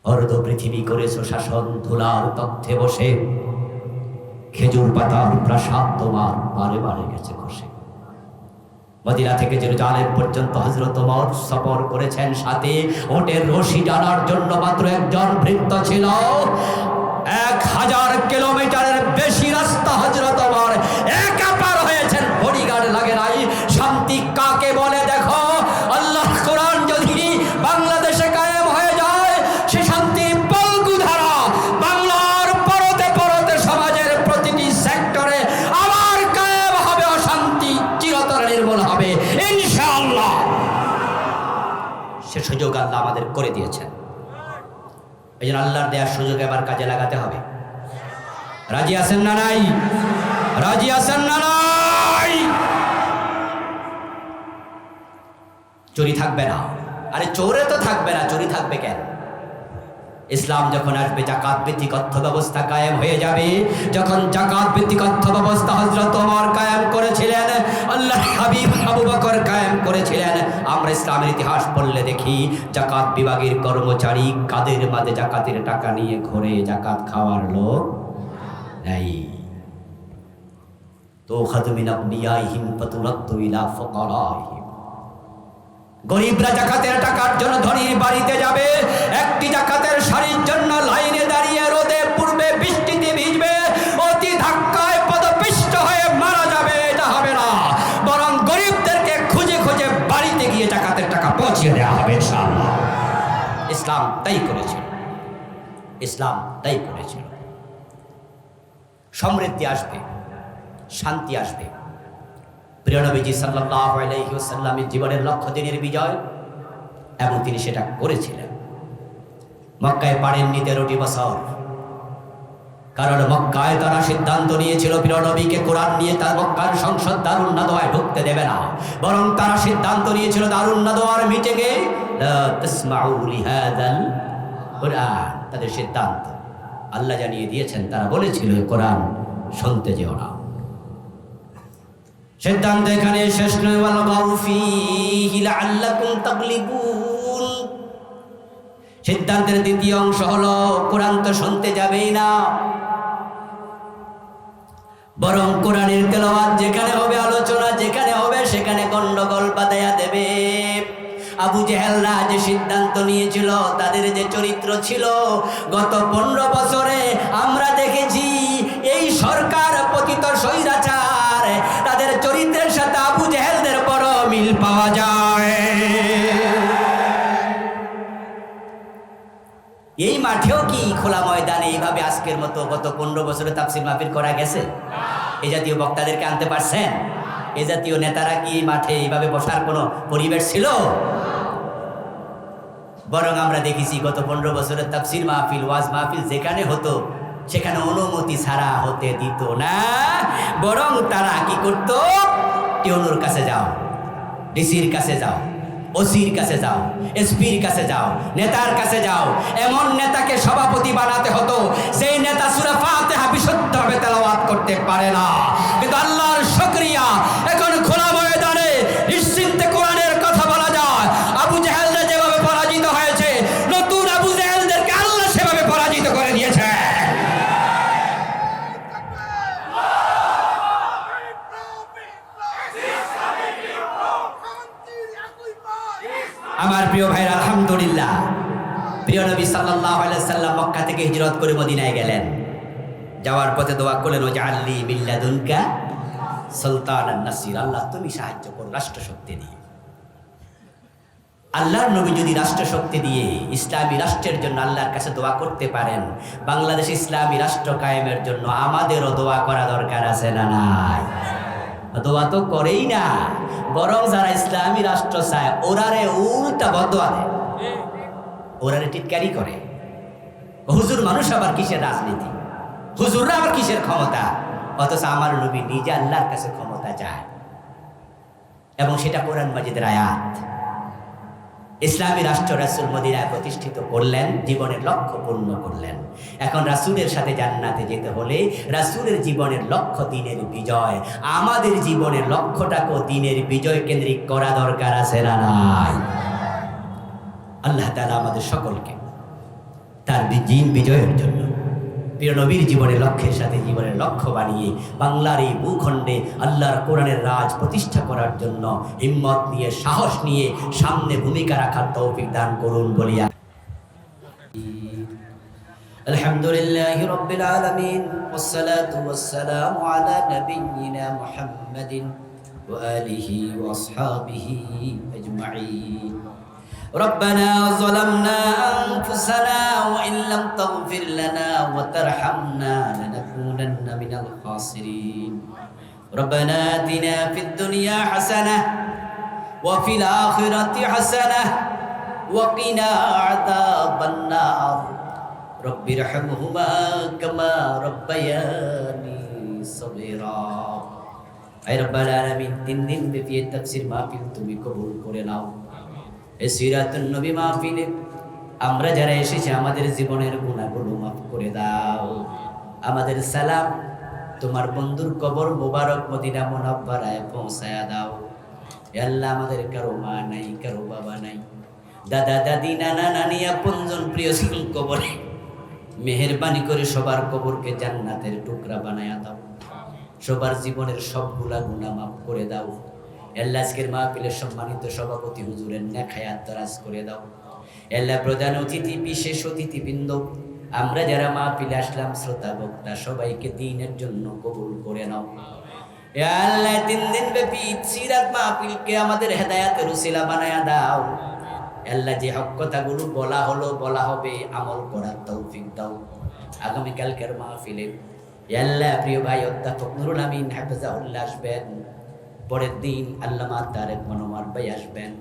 অর্ধ পৃথিবী করেছ শাসন, ধুলার তথ্যে বসে খেজুর পাতার প্রাসাদ তোমার বারে বারে গেছে খসে। মদিনা থেকে জেরুজালেম পর্যন্ত হযরত ওমর সফর করেছেন, সাথে ওটের রশি টানার জন্য মাত্র একজন ভৃত্য ছিল। 1000 কিলোমিটারের বেশি রাস্তা হযরত ওমর একা পার হয়েছেন, বডিগার্ড লাগে নাই। শান্তি কাকে বলে দেখো, আল্লাহর কোরআন যদি বাংলাদেশে কায়েম হয়ে যায়, সে শান্তি পলকুধারা বাংলার পরতে পরতে সমাজের প্রতিটি সেক্টরে আবার কায়েম হবে, অশান্তি চিরতরে নির্মূল হবে ইনশাআল্লাহ। সে সুযোগ আল্লাহ আমাদের করে দিয়েছেন। এই জন্য আল্লাহর দেওয়ার সুযোগ এবার কাজে লাগাতে হবে। রাজি আছেন না নাই? রাজি আছেন না নাই? চুরি থাকবে না। আরে চোরে তো থাকবে না, চুরি থাকবে কেন? ইসলাম যখন আসবে, জাকাত ভিত্তিক অর্থ ব্যবস্থা কায়েম হয়ে যাবে। যখন জাকাত ভিত্তিক অর্থ ব্যবস্থা হযরত ওমর কায়েম করেছিলেন, আল্লাহর হাবিব আবু বকর কায়েম করেছিলেন। আমরা ইসলামের ইতিহাস পড়লে দেখি, জাকাত বিভাগের কর্মচারী কাদের মাঝে জাকাতের টাকা নিয়ে ঘুরে, জাকাত খাওয়ার লোক নাই। তো খাদমিন আবনিয়াইহিম ফাতুরাদ্দু ইলা ফুকারাইহিম। গরিবরা জাকাতের টাকার জন্য ধনীর বাড়িতে যাবে, একটি জাকাতের শাড়ির জন্য লাইনে দাঁড়িয়ে রোদে পূর্বে বৃষ্টিতে ভিজবে, অতি ধাক্কায় পদপিষ্ট হয়ে মারা যাবে। এটা হবে না, বরং গরিবদেরকে খুঁজে খুঁজে বাড়িতে গিয়ে জাকাতের টাকা পৌঁছিয়ে দেওয়া হবে ইনশাআল্লাহ। ইসলাম তাই করেছিল, ইসলাম তাই করেছিল। সমৃদ্ধি আসবে, শান্তি আসবে। প্রিয় নবীজি সাল্লাল্লাহু আলাইহি ওয়াসাল্লামের জীবনের লক্ষ্য দিনের বিজয়, এবং তিনি সেটা করেছিলেন। মক্কায় পাড়েননি 13টি বছর, কারণ মক্কায় তারা সিদ্ধান্ত নিয়েছিল প্রিয় নবীকে কোরআন নিয়ে তার মক্কার সংসদ দারুন নাদওয়ায় ঢুকতে দেবে না। বরং তারা সিদ্ধান্ত নিয়েছিল দারুন নাদওয়ার মিটিংয়ে লা তাসমাউ লিহাযাল কোরআন। তাদের সিদ্ধান্ত আল্লাহ জানিয়ে দিয়েছেন, তারা বলেছিল কোরআন শুনতে যেও না। সিদ্ধান্ত এখানে শেষ নয়, ওয়ালগাউ ফীহি লাআল্লাকুম তাগলিবুন। সিদ্ধান্তের দ্বিতীয় অংশ হলো, কোরআন তো শুনতে যাবেই না, বরং কোরআনের তেলাওয়াত যেখানে হবে, আলোচনা যেখানে হবে, সেখানে গন্ডগোল বাঁধাইয়া দেবে। আবু জেহেলরা যে সিদ্ধান্ত নিয়েছিল, তাদের যে চরিত্র ছিল, গত 15 বছরে আমরা দেখেছি এই সরকার পতিত স্বৈরাচার, তাদের চরিত্রের সাথে আবু জেহেলদের বড় মিল পাওয়া যায়। এই মাঠেও কি খোলা ময়দানে এইভাবে আজকের মতো গত 15 বছরে তাফসীর মাহফিল করা গেছে? এই জাতীয় বক্তাদেরকে আনতে পারছেন? এই জাতীয় নেতারা কি এই মাঠে এইভাবে বসার কোনো পরিবেশ ছিল? বরং আমরা দেখেছি গত 15 বছরের তাফসীর মাহফিল, ওয়াজ মাহফিল যেখানে হতো সেখানে অনুমতি ছাড়া হতে দিত না। বরং তারা কি করত? টিউনুর কাছে যাও, ডিসির কাছে যাও, ওসির কাছে যাও, এসপির কাছে যাও, নেতার কাছে যাও। এমন নেতাকে সভাপতি বানাতে হতো সেই নেতা সূরা ফাতিহা বিশুদ্ধভাবে তেলাওয়াত করতে পারে না। কিন্তু আল্লাহর শুকরিয়া, এখন খোলা ময়দানে নিশ্চিন্তে কোরআনের কথা বলা যায়। আবু জাহেলরা যেভাবে পরাজিত হয়েছে, নতুন আবু জাহেলদেরকে আল্লাহ সেভাবে পরাজিত করে দিয়েছে। আমার প্রিয় ভাইরা, আলহামদুলিল্লাহ, প্রিয় নবী সাল্লাল্লাহু আলাইহি সাল্লাম মক্কা থেকে হিজরত করে মদিনায় গেলেন। যাওয়ার পথে দোয়া করলেন, ওয়াজআলনি মিন লাদুনকা সুলতানান নাসির, আল্লাহ তুমি সাহায্য করো রাষ্ট্রশক্তি দিয়ে। আল্লাহর নবী যদি রাষ্ট্রশক্তি দিয়ে ইসলামী রাষ্ট্রের জন্য আল্লাহর কাছে দোয়া করতে পারেন, বাংলাদেশ ইসলামী রাষ্ট্র কায়েমের জন্য আমাদেরও দোয়া করা দরকার আছে না নাই? দোয়া তো করেই না, বরং যারা ইসলামী রাষ্ট্র চায় ওরারে উল্টা বদোয়া দেয়, ওরারে টিটকারি করে। হুজুর মানুষ আবার কিসের রাজনীতি, হুজুররা আবার কিসের ক্ষমতা? অথচ আমার নবী নিজে আল্লাহর কাছে ক্ষমতা চায়, এবং সেটা কোরআন মাজিদের আয়াত। ইসলামী রাষ্ট্র রাসূল মদিনায় প্রতিষ্ঠিত করলেন, জীবনের লক্ষ্য পূর্ণ করলেন। এখন রাসূলের সাথে জান্নাতে যেতে হলে রাসূলের জীবনের লক্ষ্য দ্বীনের বিজয়। আমাদের জীবনের লক্ষ্যটাকেও দ্বীনের বিজয় কেন্দ্রিক করা দরকার আছে না নাই? আল্লাহ তাআলা আমাদের সকলকে তার দ্বীন বিজয়ের জন্য প্রিয় নবীর জীবনের লক্ষ্যের সাথে জীবনের লক্ষ্য বানিয়ে বাংলার এই ভূখণ্ডে আল্লাহর কোরআনের রাজ প্রতিষ্ঠা করার জন্য হিম্মত নিয়ে, সাহস নিয়ে সামনে ভূমিকা রাখার তৌফিক দান করুন বলিয়া। আলহামদুলিল্লাহি রাব্বিল আলামিন, ওয়াসসালাতু ওয়াসসালামু আলা নাবিয়্যিনা মুহাম্মাদিন ওয়া আলিহি ওয়া আসহাবিহি আজমাইন। ربنا ظلمنا أنفسنا وإن لم تغفر لنا وترحمنا لنكونن من الخاسرين. ربنا آتنا في الدنيا حسنة وفي الآخرة حسنة وقنا عذاب النار. رب ارحمهما كما ربياني صغيرا. أي رب العالمين, 3 দিন ব্যাপী তাফসীর মাহফিল তুমি কবুল করে নাও। এই সিরাতুন নবী মাহফিলে আমরা যারা এসেছি আমাদের জীবনের গুনাহগুলো মাফ করে দাও। আমাদের সালাম তোমার বন্ধুর কবর মোবারক মদিনা মুনাওয়ারায় পৌঁছায়া দাও। হে আল্লাহ, আমাদের কারো মা নাই, কারো বাবা নাই, দাদা দাদি, নানা নানি, আপনজন প্রিয়জন কবরে, মেহেরবানি করে সবার কবরকে জান্নাতের টুকরা বানায়া দাও। সবার জীবনের সবগুলা গুনাহ মাফ করে দাও। আল্লাহ, আজকের মাহফিলের সম্মানিত সভাপতি হুজুরের নেক হায়াত দরাজ করে দাও। আল্লাহ, প্রধান অতিথি, বিশেষ অতিথিবৃন্দ, আমরা যারা মাহফিলে আসলাম, শ্রোতা বক্তা, সবাইকে দ্বীনের জন্য কবুল করে নাও। হে আল্লাহ, 3 দিন ব্যাপী সিরাত মাহফিলকে আমাদের হেদায়েতের উসিলা বানায়া দাও। আল্লাহ, যে হক কথাগুলো বলা হলো, বলা হবে, আমল করার তৌফিক দাও। আগামী কালকের মাহফিলে আল্লাহ প্রিয় ভাই অধ্যাপক নুরুল আমিন হাফেজাহুল্লাহ আসবেন। পরের দিন আল্লামা তারেক মনোয়ার ভাই আসবেন,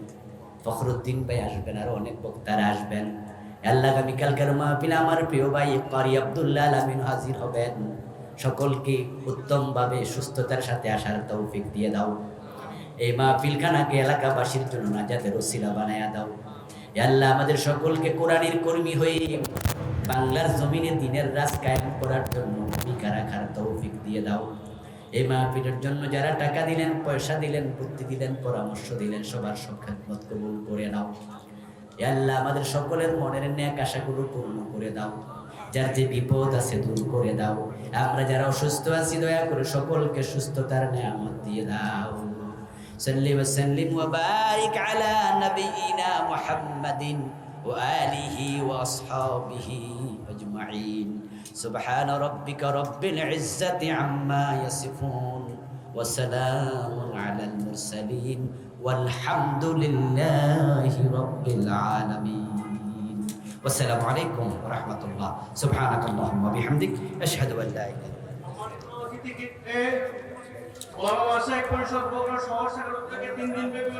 ফখরুদ্দিন ভাই আসবেন, আর অনেক বক্তারা আসবেন। আল্লাহ, আগামীকালকার মাহফিলে আমার প্রিয় ভাই কারি আব্দুল্লাহ আমিন হাজির হবেন। সকলকে উত্তমভাবে সুস্থতার সাথে আসার তৌফিক দিয়ে দাও। এই মাহফিলখানাকে এলাকাবাসীর জন্য নাজাতের ওসিলা বানায়া দাও। আল্লাহ, আমাদের সকলকে কোরআনের কর্মী হয়ে বাংলার জমিনে দ্বীনের রাজ কায়েম করার জন্য ভূমিকা রাখার তৌফিক দিয়ে দাও। এই মাহফিলের জন্য যারা টাকা দিলেন, পয়সা দিলেন, বুদ্ধি দিলেন, পরামর্শ দিলেন, সবার সব খেদমত কবুল করে নাও। হে আল্লাহ, আমাদের সকলের মনের নেক আশাগুলো পূর্ণ করে দাও। যার যে বিপদ আছে দূর করে দাও। আমরা যারা অসুস্থ আছি, দয়া করে সকলকে সুস্থতার নেয়ামত দিয়ে দাও। সাল্লি ওয়া সাল্লিম ওয়া বারিক আলা নাবিয়িনা মুহাম্মাদিন ওয়া আলিহি ওয়া আসহাবিহি আজমাইন। سبحان ربك رب العزة عما يصفون وسلام على المرسلين والحمد لله رب العالمين. আসসালামু আলাইকুম ওয়া রাহমাতুল্লাহ। সুবহানাকাল্লাহুম্মা ওয়া বিহামদিক আশহাদু আল লা ইলাহা ইল্লা আনতা। সম্মানিত অতিথিকে ওলামা মাসায়েখ পরিষদ বগুড়া শহর শাখার উদ্যোগে 3 দিন ব্যাপী